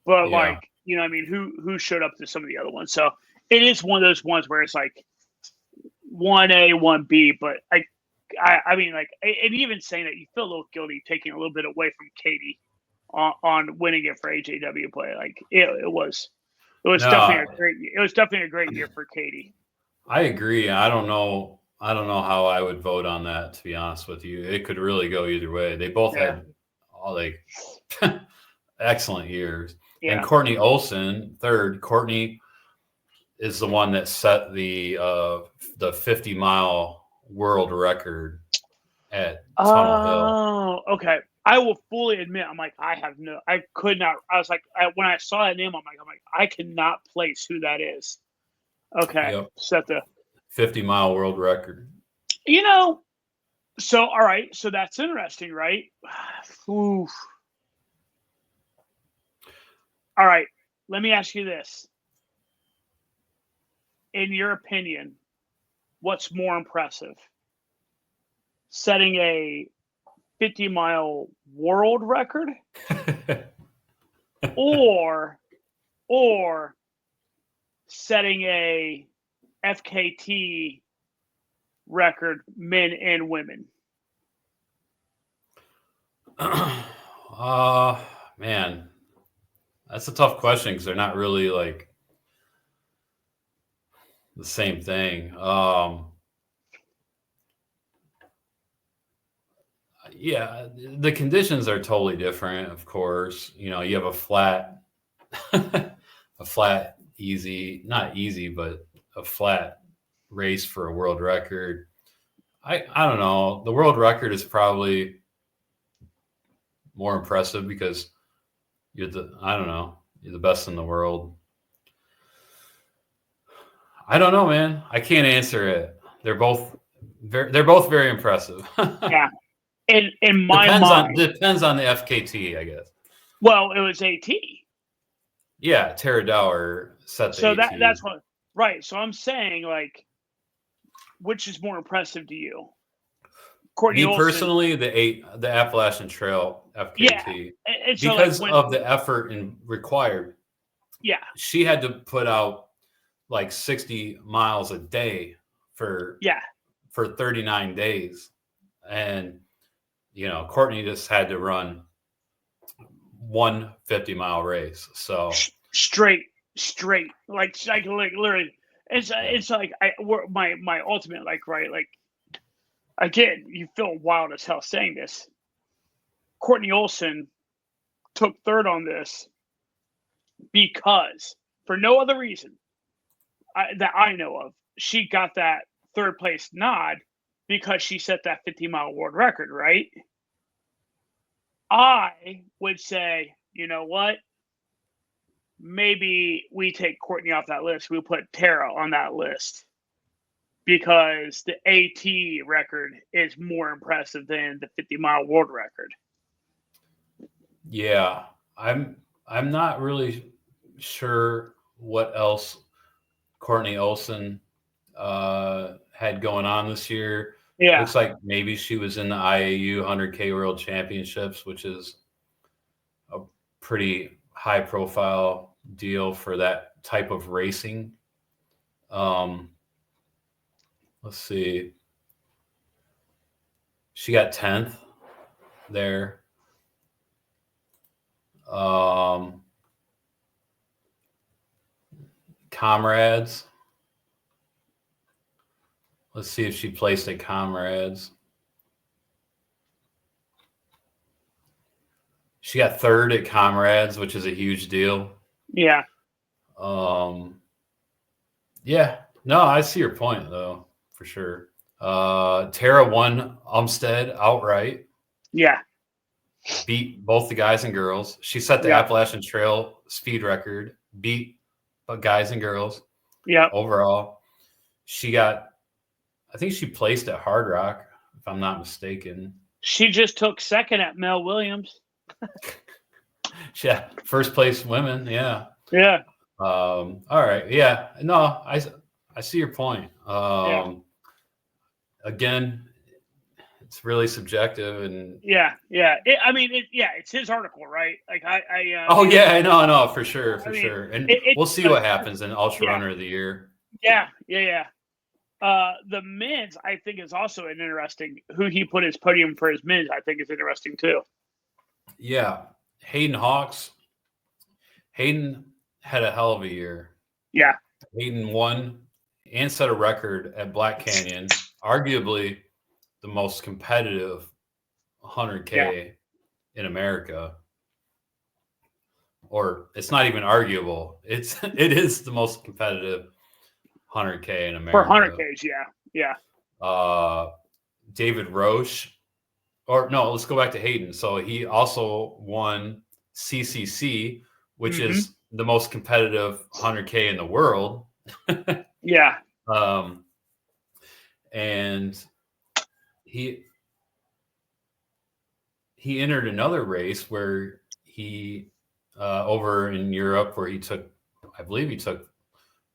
Speaker 2: But like, you know what I mean, who showed up to some of the other ones. So it is one of those ones where it's like 1A, 1B, but I mean, like, and even saying that, you feel a little guilty taking a little bit away from Katie on winning it for AJW play. Like it was definitely a great year for Katie.
Speaker 1: I agree. I don't know how I would vote on that, to be honest with you. It could really go either way. They both had all like excellent years. Yeah. And Courtney Olsen, third. Courtney is the one that set the 50-mile world record at Tunnel Hill.
Speaker 2: Oh, okay. I will fully admit, I'm like, I could not. I was like, when I saw that name, I'm like, I cannot place who that is. Okay. Yep. Set the
Speaker 1: 50-mile world record.
Speaker 2: So, all right. So that's interesting, right? Oof. All right. Let me ask you this. In your opinion, what's more impressive? Setting a 50-mile world record or setting a FKT record, men and women?
Speaker 1: Man, that's a tough question because they're not really like the same thing. Yeah, the conditions are totally different, of course. You have a flat, easy, not easy, but a flat race for a world record. I don't know. The world record is probably more impressive because you're the best in the world. I don't know, man. I can't answer it. They're both very impressive.
Speaker 2: Yeah. In my mind,
Speaker 1: depends on the FKT, I guess.
Speaker 2: well, it was AT.
Speaker 1: Yeah, Tara Dower set the
Speaker 2: So
Speaker 1: AT.
Speaker 2: that's what, right. So I'm saying, like, which is more impressive to you? Courtney
Speaker 1: Me
Speaker 2: Olsen.
Speaker 1: personally, the Appalachian Trail FKT.
Speaker 2: Yeah. And so,
Speaker 1: because
Speaker 2: like,
Speaker 1: of the effort required.
Speaker 2: Yeah.
Speaker 1: She had to put out like 60 miles a day for 39 days. And, you know, Courtney just had to run one 50-mile race. So
Speaker 2: straight, like literally, it's like my ultimate, like, right, like, again, you feel wild as hell saying this. Courtney Olsen took third on this because, for no other reason that I know of, she got that third place nod because she set that 50-mile world record, right? I would say, you know what? Maybe we take Courtney off that list. We'll put Tara on that list because the AT record is more impressive than the 50-mile world record.
Speaker 1: Yeah, I'm not really sure what else Courtney Olsen had going on this year.
Speaker 2: Yeah.
Speaker 1: Looks like maybe she was in the IAU 100K World Championships, which is a pretty high profile deal for that type of racing. Let's see. She got 10th there. Comrades. Let's see if she placed at Comrades. She got third at Comrades, which is a huge deal.
Speaker 2: Yeah.
Speaker 1: Yeah. No, I see your point, though, for sure. Tara won Umstead outright.
Speaker 2: Yeah.
Speaker 1: Beat both the guys and girls. She set the Appalachian Trail speed record. Beat guys and girls.
Speaker 2: Yeah.
Speaker 1: Overall, I think she placed at Hard Rock, if I'm not mistaken.
Speaker 2: She just took second at Mel Williams.
Speaker 1: Yeah, first place women. Yeah.
Speaker 2: Yeah.
Speaker 1: All right. Yeah. No, I see your point. Again, it's really subjective, and
Speaker 2: it's his article, right? Like
Speaker 1: I know for sure, and we'll see what happens in Ultra Runner of the Year.
Speaker 2: Yeah. The men's, I think, is also an interesting. Who he put his podium for his men's, I think, is interesting too.
Speaker 1: Yeah, Hayden Hawks. Hayden had a hell of a year.
Speaker 2: Yeah,
Speaker 1: Hayden won and set a record at Black Canyon, arguably the most competitive 100K in America. Or it's not even arguable. It is the most competitive 100K in America.
Speaker 2: For 100Ks, yeah.
Speaker 1: David Roche, or no, let's go back to Hayden. So he also won CCC, which is the most competitive 100K in the world.
Speaker 2: Yeah.
Speaker 1: And he entered another race where he over in Europe, where I believe he took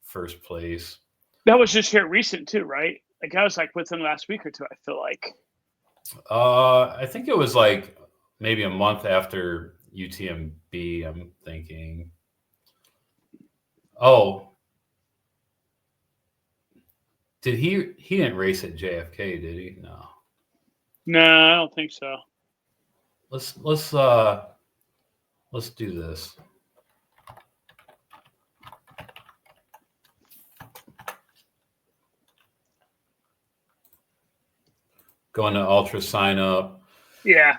Speaker 1: first place.
Speaker 2: That was just here recent too, right? Like I was like within the last week or two, I feel like.
Speaker 1: I think it was like maybe a month after UTMB, I'm thinking. Oh, did he didn't race at JFK, did he?
Speaker 2: No, I don't think so.
Speaker 1: Let's do this. Going to Ultra Sign Up.
Speaker 2: Yeah.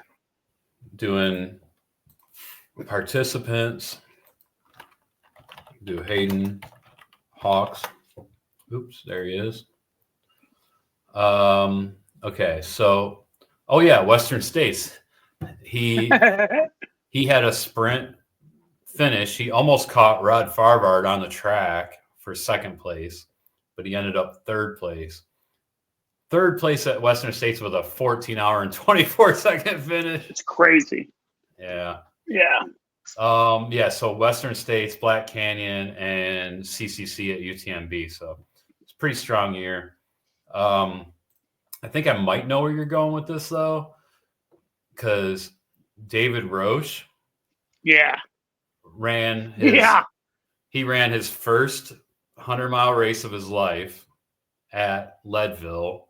Speaker 1: Doing participants. Do Hayden Hawks. Oops, there he is. Okay, so Western States. He had a sprint finish. He almost caught Rod Farvard on the track for second place, but he ended up third place. Third place at Western States with a 14-hour and 24-second finish.
Speaker 2: It's crazy.
Speaker 1: Yeah.
Speaker 2: Yeah.
Speaker 1: So Western States, Black Canyon, and CCC at UTMB. So it's a pretty strong year. I think I might know where you're going with this, though, because David Roche ran his first 100-mile race of his life at Leadville.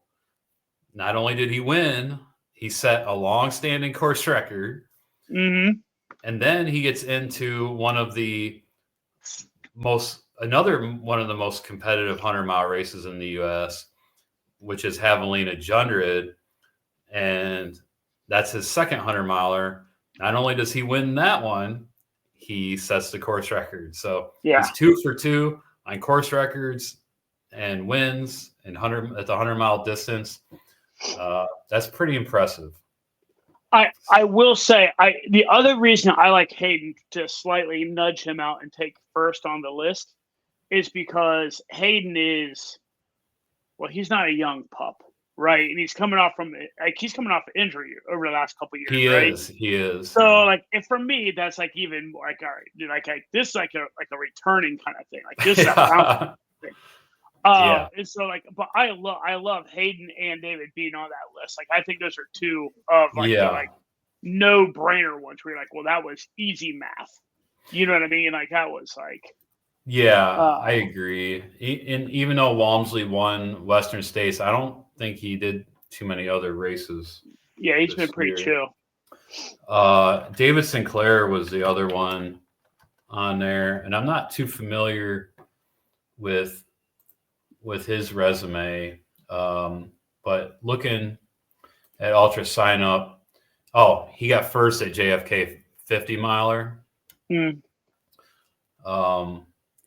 Speaker 1: Not only did he win, he set a long-standing course record.
Speaker 2: Mm-hmm.
Speaker 1: And then he gets into one of the most competitive 100-mile races in the U.S., which is Javelina Jundred, and that's his second 100-miler. Not only does he win that one, he sets the course record. So he's 2 for 2 on course records and wins at the 100-mile distance. That's pretty impressive.
Speaker 2: I will say the other reason I like Hayden to slightly nudge him out and take first on the list is because Hayden is, well, he's not a young pup, right? And he's coming off injury over the last couple of years.
Speaker 1: He is.
Speaker 2: So like, if for me, that's like even more like, all right, dude, like this is like a returning kind of thing. Like this is a bounce thing. And so like, but I love Hayden and David being on that list. Like I think those are two of like the, like no-brainer ones where you're like, well, that was easy math. You know what I mean? Like that was like.
Speaker 1: Yeah, I agree. And even though Walmsley won Western States, I don't think he did too many other races.
Speaker 2: Yeah, he's been pretty chill.
Speaker 1: David Sinclair was the other one on there, and I'm not too familiar with his resume, but looking at ultrasignup, he got first at JFK 50-miler.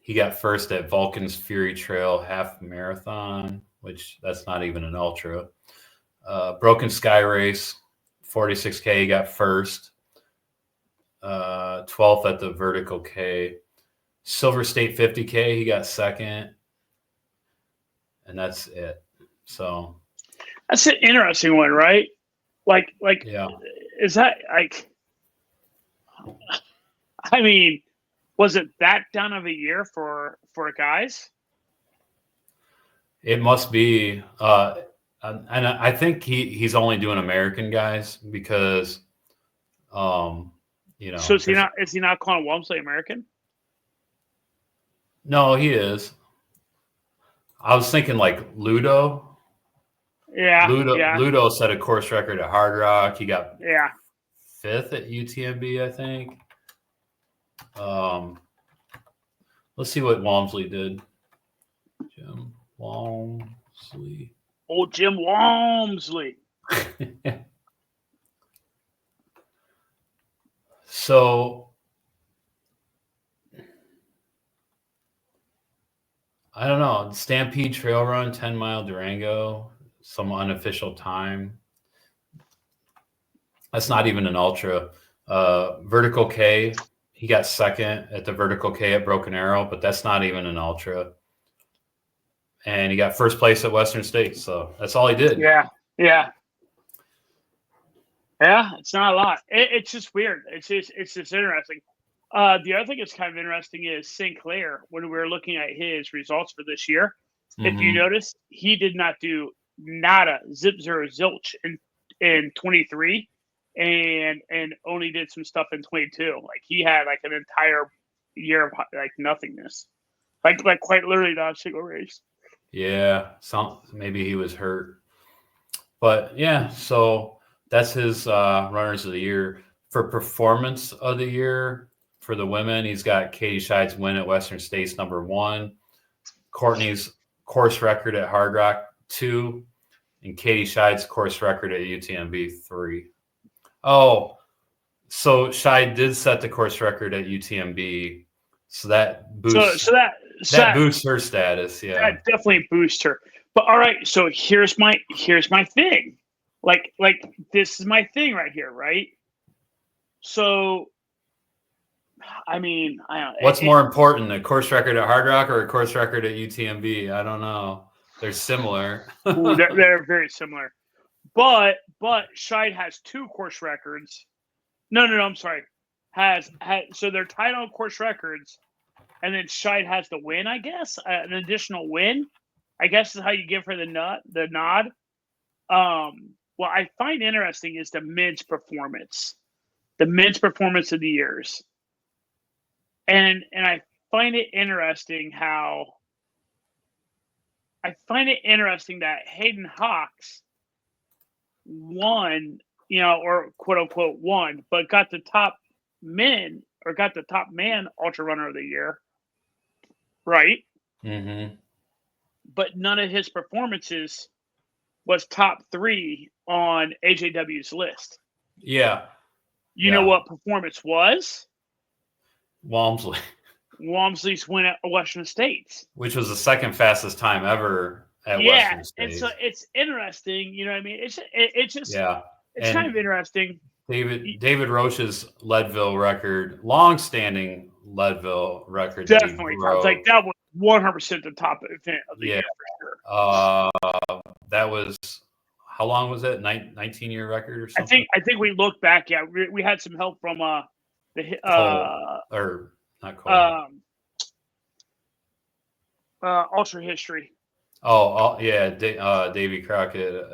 Speaker 1: He got first at Vulcan's Fury Trail half marathon, which that's not even an ultra. Broken Sky Race 46K, he got first. 12th at the Vertical K. Silver State 50K, he got second. And that's it. So
Speaker 2: that's an interesting one, right? Like, is that like? I mean, was it that down of a year for guys?
Speaker 1: It must be, and I think he's only doing American guys because, So
Speaker 2: is he not calling Walmsley American?
Speaker 1: No, he is. I was thinking like Ludo.
Speaker 2: Yeah.
Speaker 1: Ludo set a course record at Hard Rock. He got 5th at UTMB, I think. Let's see what Walmsley did. Jim Walmsley.
Speaker 2: Old Jim Walmsley.
Speaker 1: So I don't know. Stampede Trail Run, 10-mile Durango, some unofficial time. That's not even an ultra. Vertical K, he got second at the Vertical K at Broken Arrow, but that's not even an ultra. And he got first place at Western States, so that's all he did.
Speaker 2: Yeah, it's not a lot. It's just weird. It's just interesting. The other thing that's kind of interesting is Sinclair, when we were looking at his results for this year, if you notice, he did not do nada, zip, zero, zilch in 23 and only did some stuff in 22. Like he had like an entire year of like nothingness. Like quite literally not a single race.
Speaker 1: Yeah, maybe he was hurt. But yeah, so that's his runners of the year. For performance of the year, for the women, he's got Katie Scheide's win at Western States, number 1. Courtney's course record at Hard Rock, 2. And Katie Scheide's course record at UTMB, 3. Oh, so Scheide did set the course record at UTMB. So that boosts that boosts her status. Yeah.
Speaker 2: That definitely boosts her. But all right, so here's my thing. Like this is my thing right here, right? So I mean, I don't.
Speaker 1: What's more important, a course record at Hard Rock or a course record at UTMB? I don't know. They're similar.
Speaker 2: Ooh, they're very similar. But Scheid has 2 course records. No, I'm sorry. Has so they're tied on course records, and then Scheid has the win, I guess, an additional win. I guess is how you give her the nod. What I find interesting is the men's performance of the years, and I find it interesting that Hayden Hawks won, or quote unquote won, but got the top man ultra runner of the year, right?
Speaker 1: Mm-hmm.
Speaker 2: But none of his performances was top 3 on AJW's list.
Speaker 1: Yeah.
Speaker 2: You know what performance was? Walmsley's win at Western States,
Speaker 1: which was the second fastest time ever at Western States.
Speaker 2: And so it's interesting. You know what I mean? It's just it's kind of interesting.
Speaker 1: David Roche's Leadville record, long-standing Leadville record.
Speaker 2: Definitely, like that was 100% the top event of the year for
Speaker 1: sure. That was, how long was it? 19-year record or something?
Speaker 2: I think we look back. Yeah, we had some help from Ultra History.
Speaker 1: Davy Crockett.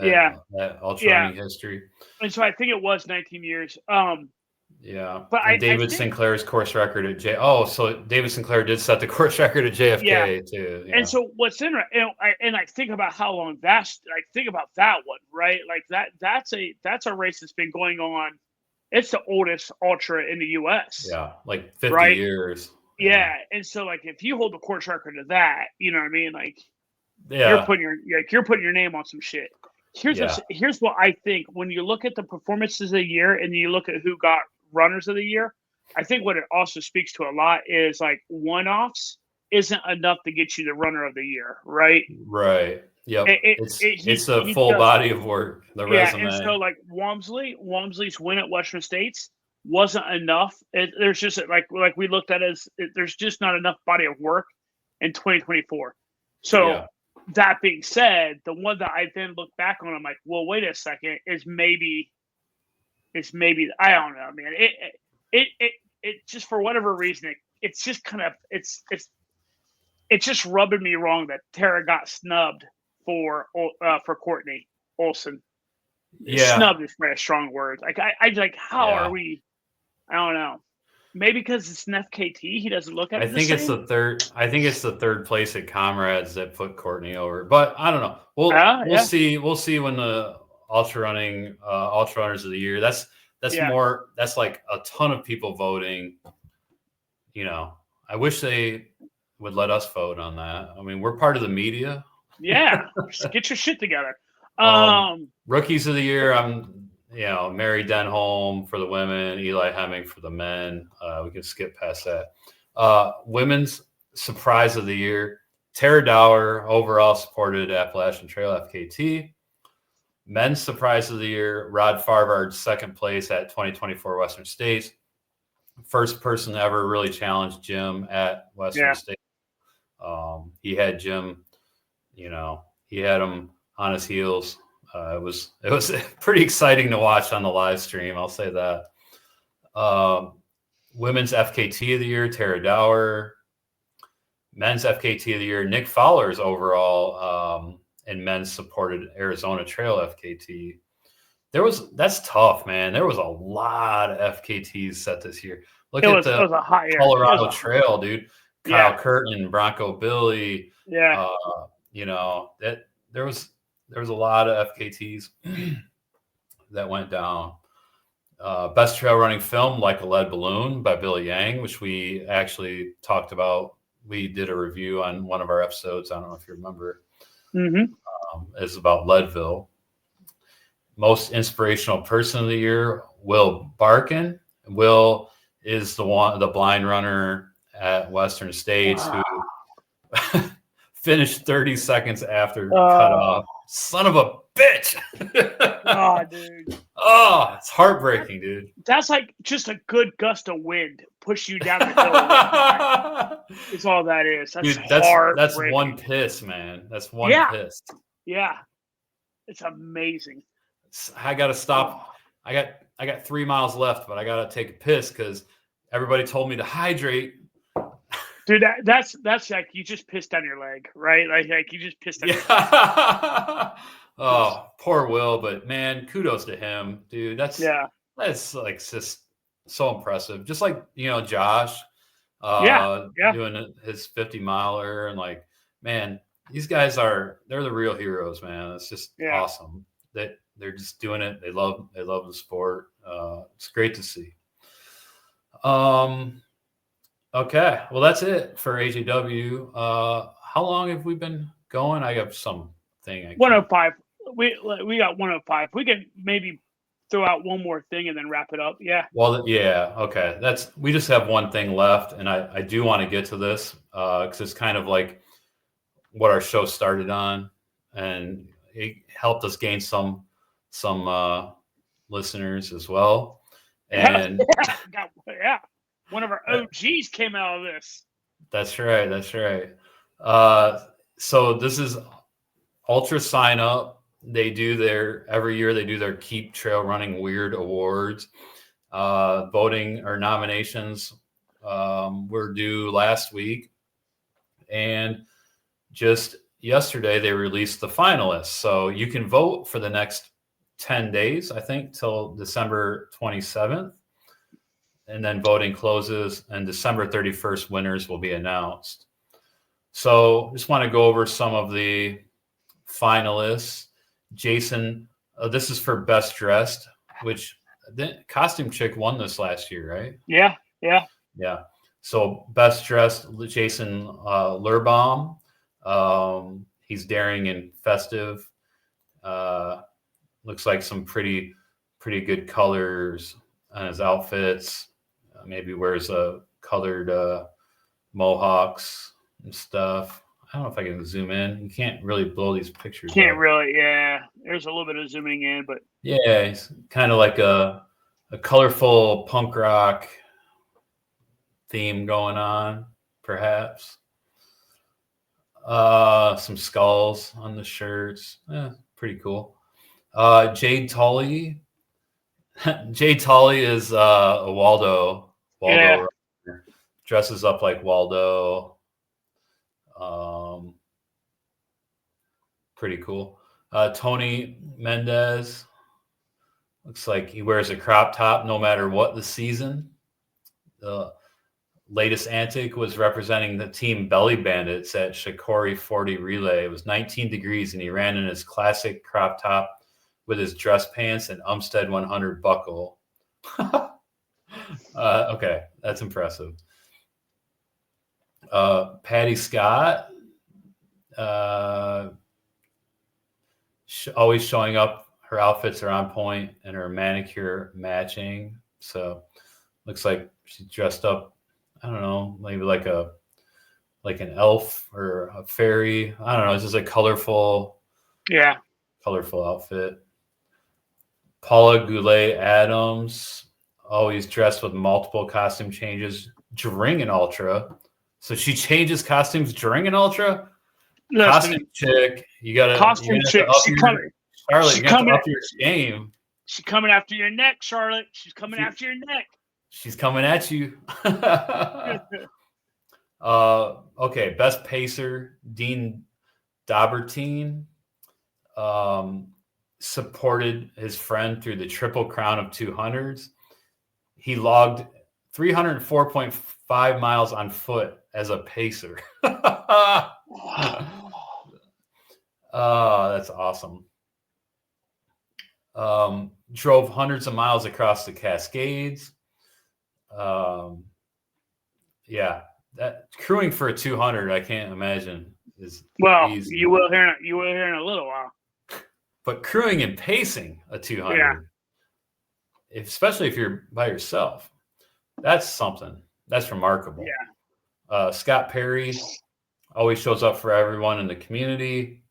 Speaker 1: At Ultrarunning History.
Speaker 2: And so I think it was 19 years.
Speaker 1: But David Sinclair's course record at so David Sinclair did set the course record at JFK too. Yeah.
Speaker 2: And so what's interesting, and I think about how long I think about that one, right? Like that's a race that's been going on. It's the oldest ultra in the U.S.
Speaker 1: Yeah, like 50 years.
Speaker 2: Yeah, and so like if you hold the course record of that, you know what I mean? Like, you're putting your name on some shit. Here's what I think when you look at the performances of the year and you look at who got runners of the year. I think what it also speaks to a lot is like one-offs isn't enough to get you the runner of the year, right?
Speaker 1: Right. Yep. It's a full body of work. The resume.
Speaker 2: And so like Walmsley's win at Western States wasn't enough. There's just like we looked at there's just not enough body of work in 2024. So that being said, the one that I then look back on, I'm like, well, wait a second, is maybe I don't know, man. It just for whatever reason, it's just kind of it's just rubbing me wrong that Tara got snubbed for Courtney Olsen. Snubbed is very strong word. Like I like, how are we? I don't know. Maybe because it's an FKT, he doesn't look at it.
Speaker 1: I think it's the third place at Comrades that put Courtney over. But I don't know. We'll see. We'll see when the Ultrarunning Ultra Runners of the Year. That's more. That's like a ton of people voting. I wish they would let us vote on that. I mean, we're part of the media.
Speaker 2: Yeah, just get your shit together.
Speaker 1: Rookies of the Year. Mary Denholm for the women, Eli Hemming for the men. We can skip past that. Women's Surprise of the Year, Tara Dower, overall supported Appalachian Trail FKT. Men's Surprise of the Year, Rod Farvard, second place at 2024 Western States. First person to ever really challenge Jim at Western States. He had Jim, he had him on his heels. It was pretty exciting to watch on the live stream. I'll say that. Women's FKT of the Year, Tara Dower. Men's FKT of the Year, Nick Fowler's overall, and men's supported Arizona Trail FKT. That's tough, man. There was a lot of FKTs set this year. Look at the Colorado Trail, dude. Kyle Curtin, Bronco Billy.
Speaker 2: Yeah.
Speaker 1: There was a lot of FKTs that went down. Best trail running film, Like a Lead Balloon by Billy Yang, which we actually talked about. We did a review on one of our episodes. I don't know if you remember.
Speaker 2: Mm-hmm.
Speaker 1: It's about Leadville. Most inspirational person of the year, Will Barkin. Will is the blind runner at Western States who finished 30 seconds after cut off. Son of a bitch.
Speaker 2: Oh, dude.
Speaker 1: Oh, it's heartbreaking, dude.
Speaker 2: That's like just a good gust of wind push you down the hill. It's all that is. That's
Speaker 1: Dude,
Speaker 2: hard.
Speaker 1: that's one piss, man. That's one piss.
Speaker 2: Yeah. It's amazing.
Speaker 1: I gotta stop. I got 3 miles left, but I gotta take a piss because everybody told me to hydrate.
Speaker 2: Dude, that's like you just pissed on your leg, right? Like you just pissed on your
Speaker 1: leg. Oh, poor Will, but man, kudos to him, dude. That's like just so impressive. Just like, Josh doing his 50 miler, and like, man, these guys they're the real heroes, man. It's just awesome that they're just doing it. They love the sport. It's great to see. Okay, well, that's it for AJW. How long have we been going? I have something.
Speaker 2: 105. We got 105. We can maybe throw out one more thing and then wrap it up. Yeah.
Speaker 1: Well, yeah. Okay. We just have one thing left, and I do want to get to this because it's kind of like what our show started on, and it helped us gain some listeners as well. And
Speaker 2: one of our OGs came out of this.
Speaker 1: That's right. So this is ultrasignup. They do every year they do their Keep Trail Running Weird Awards. Voting or nominations were due last week, and just yesterday they released the finalists. So you can vote for the next 10 days, I think, till December 27th. And then voting closes, and December 31st winners will be announced. So just want to go over some of the finalists. Jason, this is for Best Dressed, which the Costume Chick won this last year, right?
Speaker 2: Yeah.
Speaker 1: So Best Dressed, Jason Lerbaum. He's daring and festive. Looks like some pretty good colors on his outfits. Maybe wears colored mohawks and stuff. I don't know if I can zoom in. You can't really blow these pictures.
Speaker 2: Can't really, yeah. There's a little bit of zooming in, but
Speaker 1: yeah, it's kind of like a colorful punk rock theme going on, perhaps. Some skulls on the shirts. Pretty cool. Jade Tully. Jade Tully is a Waldo runner. Dresses up like Waldo. Pretty cool. Tony Mendez looks like he wears a crop top no matter what the season. The latest antic was representing the team Belly Bandits at Shikori 40 Relay. It was 19 degrees, and he ran in his classic crop top with his dress pants and Umstead 100 buckle. Okay, that's impressive. Patty Scott, always showing up. Her outfits are on point and her manicure matching. So looks like she's dressed up, I don't know, maybe like an elf or a fairy. I don't know. It's just a colorful outfit. Paula Goulet Adams, always dressed with multiple costume changes during an ultra. So she changes costumes during an ultra. Costume chick, you gotta
Speaker 2: costume chick.
Speaker 1: Charlotte, you got to up your game.
Speaker 2: She's coming after your neck, Charlotte. She's coming after your neck.
Speaker 1: She's coming at you. Okay, best pacer, Dean Daubertine. Supported his friend through the Triple Crown of 200s. He logged 304.5 miles on foot as a pacer. That's awesome. Drove hundreds of miles across the Cascades. That crewing for a 200, I can't imagine is easy.
Speaker 2: You will hear in a little while.
Speaker 1: But crewing and pacing a 200, especially if you're by yourself, that's something. That's remarkable.
Speaker 2: Yeah.
Speaker 1: Scott Perry always shows up for everyone in the community.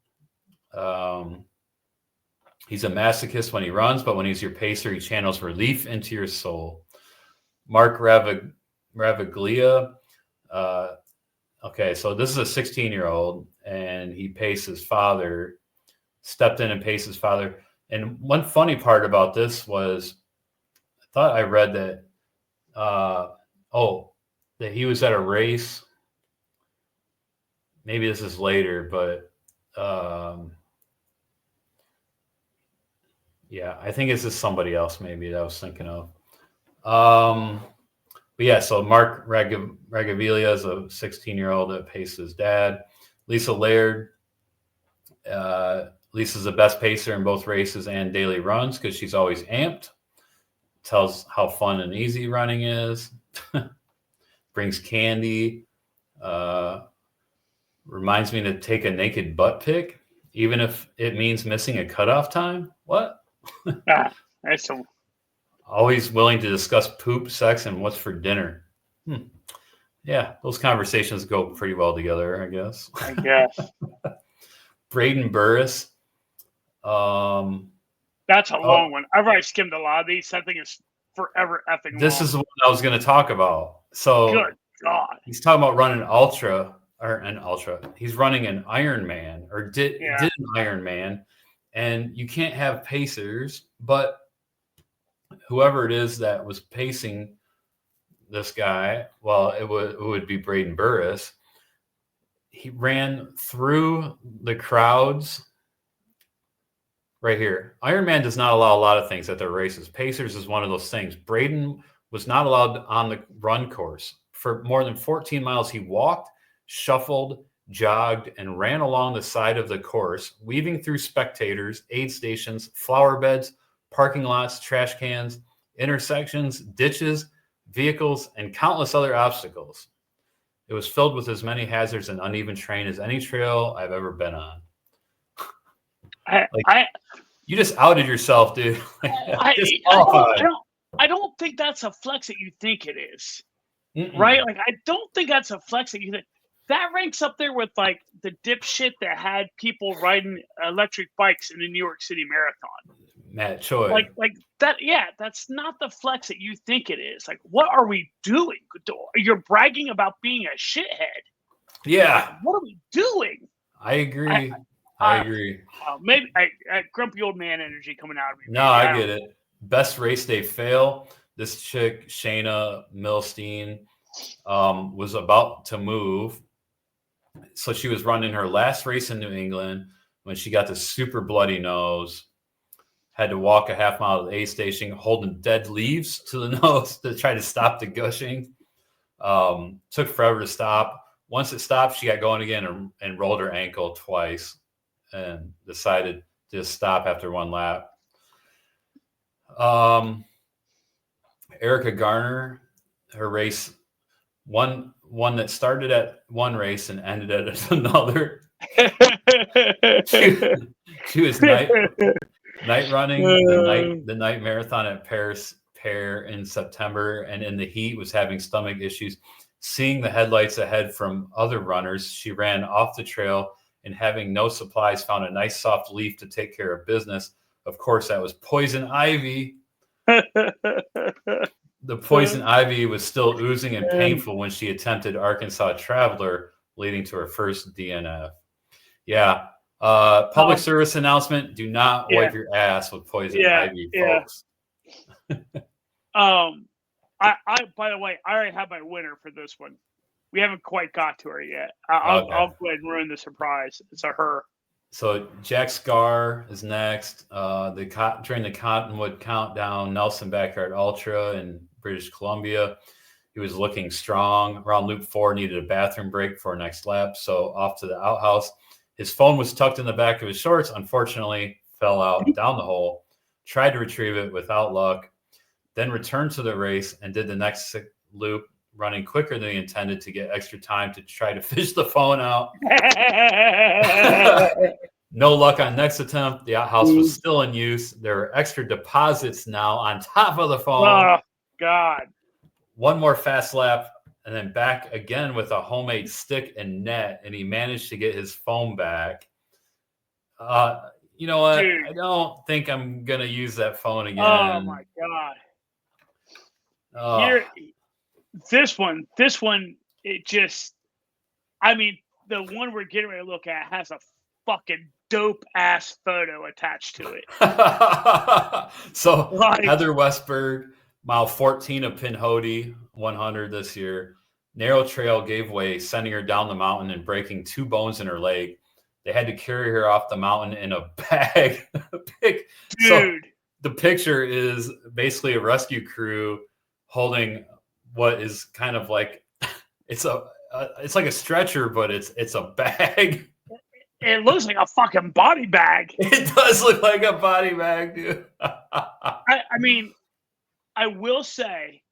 Speaker 1: He's a masochist when he runs, but when he's your pacer, he channels relief into your soul. Mark Raviglia. Okay, so this is a 16-year-old, and he paced his father, stepped in and paced his father. And one funny part about this was, I thought I read that, that he was at a race. Maybe this is later, but yeah, I think it's just somebody else maybe that I was thinking of. But yeah, so Mark Ragaviglia is a 16-year-old that paced his dad. Lisa Laird. Lisa's the best pacer in both races and daily runs because she's always amped. Tells how fun and easy running is. Brings candy. Reminds me to take a naked butt pic, even if it means missing a cutoff time. What?
Speaker 2: That's so.
Speaker 1: Always willing to discuss poop, sex, and what's for dinner. Yeah, those conversations go pretty well together, I guess.
Speaker 2: I guess.
Speaker 1: Braden Burris.
Speaker 2: That's a long one. I've already skimmed a lot of these. That thing is forever effing long.
Speaker 1: This is what I was going to talk about. So,
Speaker 2: good God,
Speaker 1: he's talking about running an ultra. He's running an Ironman, or did an Ironman, and you can't have pacers, but whoever it is that was pacing this guy, well, it would be Braden Burris. He ran through the crowds right here. Ironman does not allow a lot of things at their races. Pacers is one of those things. Braden was not allowed on the run course. For more than 14 miles, he walked, shuffled, jogged, and ran along the side of the course, weaving through spectators, aid stations, flower beds, parking lots, trash cans, intersections, ditches, vehicles, and countless other obstacles. It was filled with as many hazards and uneven terrain as any trail I've ever been on. You just outed yourself, dude.
Speaker 2: I don't think that's a flex that you think it is. Right? Like, I don't think that's a flex that you think. That ranks up there with, like, the dipshit that had people riding electric bikes in the New York City Marathon.
Speaker 1: Matt Choi.
Speaker 2: Like that, yeah, that's not the flex that you think it is. Like, what are we doing? You're bragging about being a shithead.
Speaker 1: Yeah.
Speaker 2: Like, what are we doing?
Speaker 1: I agree. I agree.
Speaker 2: Maybe grumpy old man energy coming out of me.
Speaker 1: No, I get it. Best race day fail. This chick, Shayna Milstein, was about to move. So she was running her last race in New England when she got the super bloody nose. Had to walk a half mile to the aid station, holding dead leaves to the nose to try to stop the gushing. Took forever to stop. Once it stopped, she got going again and rolled her ankle twice and decided to stop after one lap. Erica Garner, her race, one that started at one race and ended at another. She was night running the night marathon at Paris in September, and in the heat was having stomach issues. Seeing the headlights ahead from other runners, she ran off the trail and, having no supplies, found a nice soft leaf to take care of business. Of course, that was poison ivy. The poison ivy was still oozing and painful when she attempted Arkansas Traveler, leading to her first DNF. Yeah. Public service announcement: do not wipe your ass with poison ivy, folks.
Speaker 2: I by the way, I already have my winner for this one. We haven't quite got to her yet. I'll go ahead and ruin the surprise. It's a her.
Speaker 1: So Jack Scar is next. During the Cottonwood Countdown Nelson Backyard Ultra in British Columbia, he was looking strong. Around Loop 4, needed a bathroom break for next lap, so off to the outhouse. His phone was tucked in the back of his shorts. Unfortunately, fell out down the hole. Tried to retrieve it without luck. Then returned to the race and did the next loop, running quicker than he intended to get extra time to try to fish the phone out. No luck on next attempt. The outhouse was still in use. There were extra deposits now on top of the phone.
Speaker 2: Oh, God.
Speaker 1: One more fast lap, and then back again with a homemade stick and net, and he managed to get his phone back. You know what? Dude. I don't think I'm going to use that phone again.
Speaker 2: Oh, my God. This one, it just, I mean, the one we're getting ready to look at has a fucking dope ass photo attached to it.
Speaker 1: So
Speaker 2: Like,
Speaker 1: Heather Westberg, mile 14 of Pinhoti, 100 this year. Narrow trail gave way, sending her down the mountain and breaking 2 bones in her leg. They had to carry her off the mountain in a bag. So
Speaker 2: dude.
Speaker 1: the picture is basically a rescue crew holding what is kind of like it's like a stretcher, but it's a bag.
Speaker 2: It looks like a fucking body bag.
Speaker 1: It does look like a body bag, dude.
Speaker 2: I mean, I will say,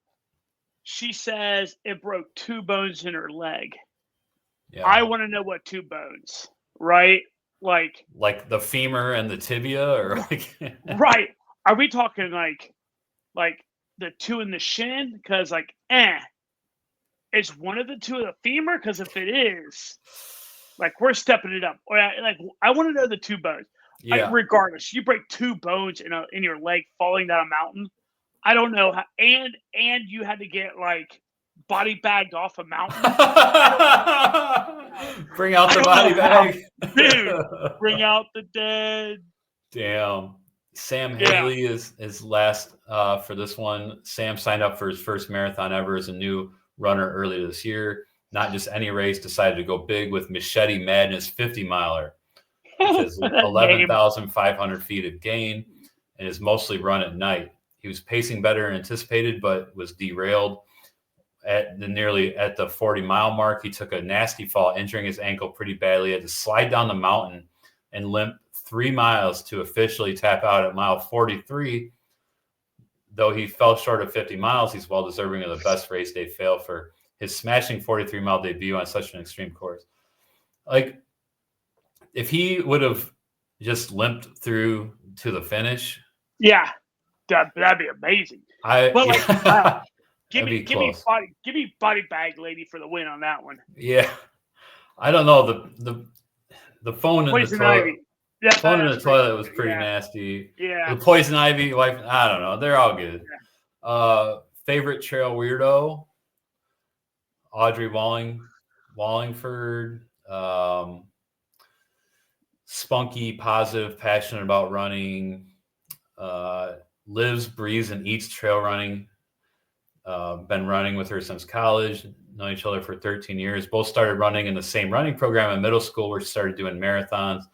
Speaker 2: she says it broke 2 bones in her leg.
Speaker 1: Yeah.
Speaker 2: I want to know what 2 bones, right? Like
Speaker 1: the femur and the tibia, or like
Speaker 2: right. Are we talking like the 2 in the shin? Because is one of the 2 of the femur? Because if it is, like, we're stepping it up. Or like, I want to know the 2 bones.
Speaker 1: yeah.
Speaker 2: Like, regardless, you break 2 bones in your leg falling down a mountain. I don't know how, and you had to get like body bagged off a mountain.
Speaker 1: Bring out the body bag,
Speaker 2: dude. Bring out the dead.
Speaker 1: Damn. Sam Haley is last for this one. Sam signed up for his first marathon ever as a new runner earlier this year. Not just any race, decided to go big with Machete Madness 50 miler, which is 11,500 feet of gain and is mostly run at night. He was pacing better than anticipated, but was derailed at the 40-mile mark. He took a nasty fall, injuring his ankle pretty badly. He had to slide down the mountain and limp 3 miles to officially tap out at mile 43. Though he fell short of 50 miles, he's well deserving of the best race day fail for his smashing 43-mile debut on such an extreme course. Like, if he would have just limped through to the finish,
Speaker 2: yeah, that'd be amazing. Give me body bag lady for the win on that one.
Speaker 1: Yeah, I don't know, the phone in the toilet.
Speaker 2: Yeah,
Speaker 1: phone in the toilet was pretty nasty.
Speaker 2: Yeah,
Speaker 1: the poison ivy wife. I don't know. They're all good. Yeah. Favorite trail weirdo: Audrey Wallingford. Spunky, positive, passionate about running. Lives, breathes, and eats trail running. Been running with her since college. Known each other for 13 years. Both started running in the same running program in middle school, where she started doing marathons.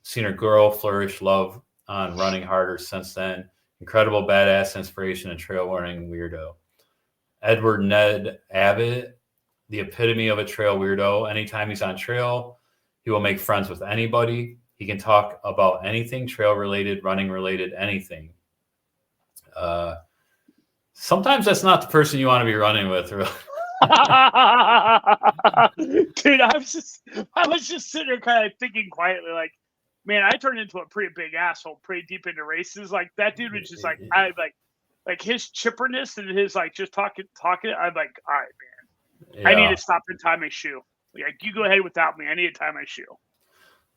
Speaker 1: Seen her grow, flourish, love on running harder since then. Incredible badass, inspiration, and trail running weirdo. Edward Ned Abbott, the epitome of a trail weirdo. Anytime he's on trail, he will make friends with anybody. He can talk about anything trail related, running related, anything. Sometimes that's not the person you want to be running with.
Speaker 2: Dude, I was just sitting there kind of thinking quietly, like, man, I turned into a pretty big asshole pretty deep into races. Like, that dude was just like, I like his chipperness and his like just talking. I'm like, all right, man, I need to stop and tie my shoe. Like, you go ahead without me. I need to tie my shoe.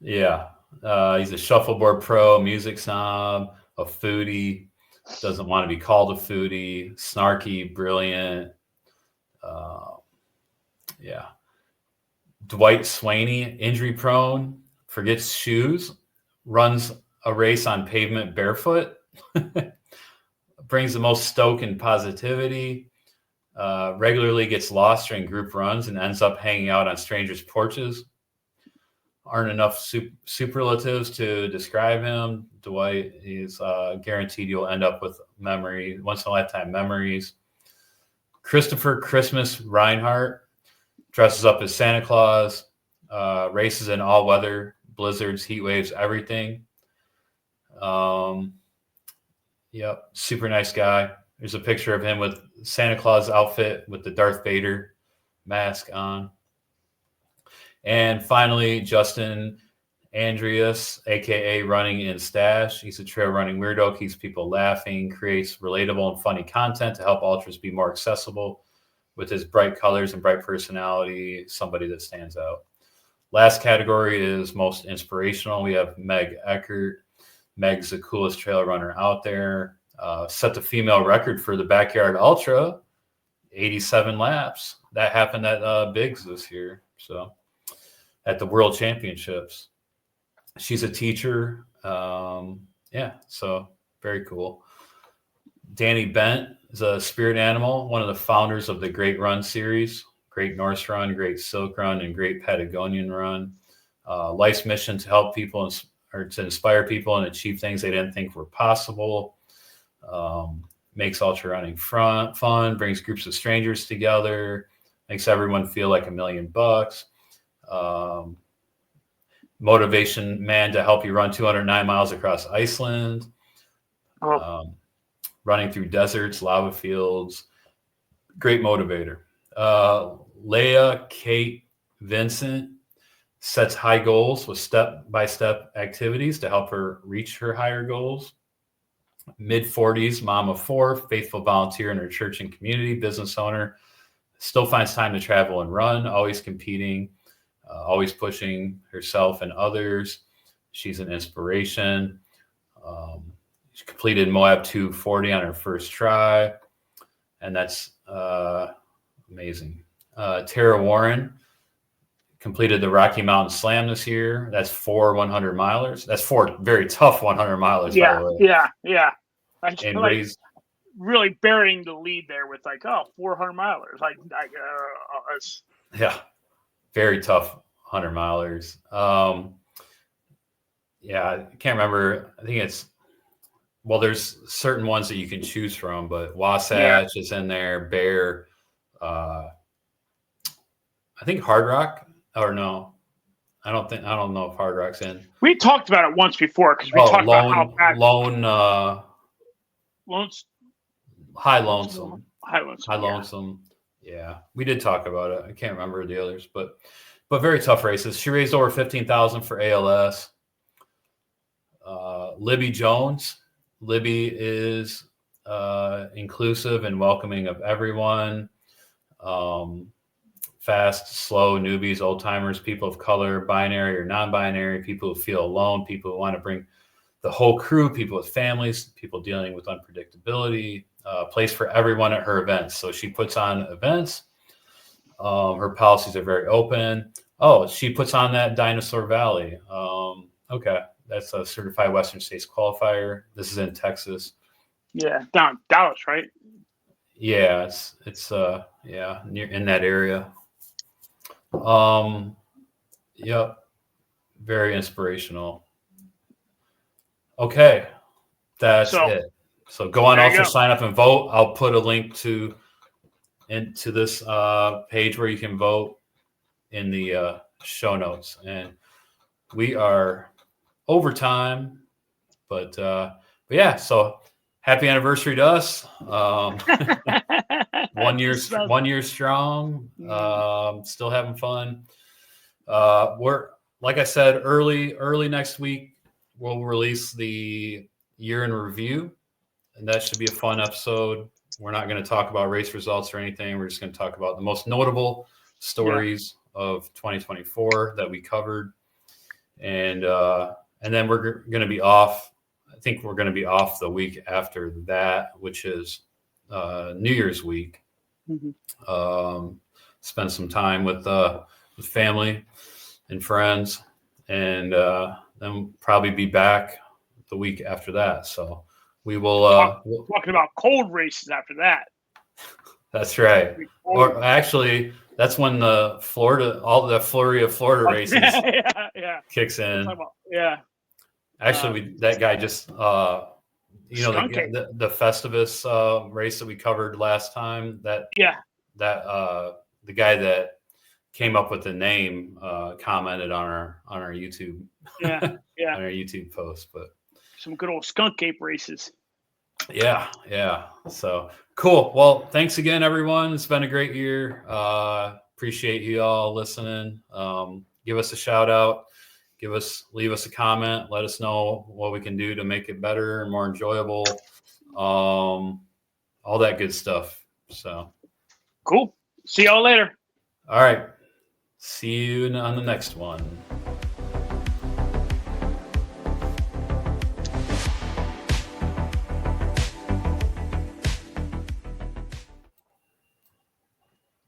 Speaker 1: Yeah. He's a shuffleboard pro, music snob, a foodie, doesn't want to be called a foodie, snarky, brilliant. Yeah. Dwight Swaney, injury prone, forgets shoes, runs a race on pavement barefoot, brings the most stoke and positivity, regularly gets lost during group runs and ends up hanging out on strangers' porches. Aren't enough superlatives to describe him. Dwight is guaranteed you'll end up with once in a lifetime memories. Christopher Christmas Reinhardt dresses up as Santa Claus, races in all weather, blizzards, heat waves, everything. Yep, super nice guy. There's a picture of him with Santa Claus outfit with the Darth Vader mask on. And finally, Justin Andreas, aka Running in Stash. He's a trail running weirdo, keeps people laughing, creates relatable and funny content to help ultras be more accessible with his bright colors and bright personality, somebody that stands out. Last category is most inspirational. We have Meg Eckert. Meg's the coolest trail runner out there. Set the female record for the backyard ultra 87 laps. That happened at Biggs this year. So at the World Championships. She's a teacher. Yeah, so very cool. Danny Bent is a spirit animal, one of the founders of the Great Run series, Great Norse Run, Great Silk Run, and Great Patagonian Run. Life's mission to help people or to inspire people and achieve things they didn't think were possible. Makes ultra running fun, brings groups of strangers together, makes everyone feel like $1,000,000. Motivation man to help you run 209 miles across Iceland. Running through deserts, lava fields. Great motivator. Leah Kate Vincent sets high goals with step-by-step activities to help her reach her higher goals. Mid-40s, mom of 4, faithful volunteer in her church and community, business owner, still finds time to travel and run, always competing, always pushing herself and others. She's an inspiration. She completed Moab 240 on her first try, and that's amazing. Tara Warren completed the Rocky Mountain Slam this year. That's 4 100-milers. That's 4 very tough 100-milers.
Speaker 2: Yeah,
Speaker 1: by the way.
Speaker 2: yeah. I
Speaker 1: And
Speaker 2: like
Speaker 1: raised,
Speaker 2: really burying the lead there with 400-milers.
Speaker 1: yeah, very tough 100-milers. Yeah, I can't remember. I think there's certain ones that you can choose from, but Wasatch is in there, Bear, I think Hard Rock, or no, I don't know if Hard Rock's in.
Speaker 2: We talked about it once before because we talked about how bad
Speaker 1: High Lonesome.
Speaker 2: High Lonesome.
Speaker 1: Yeah, we did talk about it. I can't remember the others, but very tough races. She raised over $15,000 for ALS. Libby Jones. Libby is inclusive and welcoming of everyone. Fast, slow, newbies, old timers, people of color, binary or non-binary, people who feel alone, people who want to bring the whole crew, people with families, people dealing with unpredictability, place for everyone at her events. So she puts on events. Her policies are very open. Oh, she puts on that Dinosaur Valley. Okay. That's a certified Western States qualifier. This is in Texas.
Speaker 2: Yeah. Down Dallas, right?
Speaker 1: Yeah. It's near in that area. Yep. Very inspirational. Okay. That's it. So go on Ultra Sign Up and vote. I'll put a link into this page where you can vote in the show notes. And we are over time, but yeah. So happy anniversary to us. 1 year strong. Still having fun. We're, like I said, early next week, we'll release the year in review, and that should be a fun episode. We're not going to talk about race results or anything. We're just going to talk about the most notable stories of 2024 that we covered. And then we're going to be off. I think we're going to be off the week after that, which is New Year's week. Mm-hmm. Spend some time with family and friends, and then probably be back the week after that. So we will
Speaker 2: talking about cold races after that.
Speaker 1: That's right. Or actually, that's when all the flurry of Florida races kicks in. Actually, that guy just the Festivus race that we covered last time. The guy that came up with the name commented on our YouTube on our YouTube post. But
Speaker 2: some good old skunk ape races.
Speaker 1: Yeah. So cool. Well, thanks again, everyone. It's been a great year. Appreciate you all listening. Give us a shout out. Leave us a comment. Let us know what we can do to make it better and more enjoyable. All that good stuff. So
Speaker 2: cool. See y'all later.
Speaker 1: All right. See you on the next one.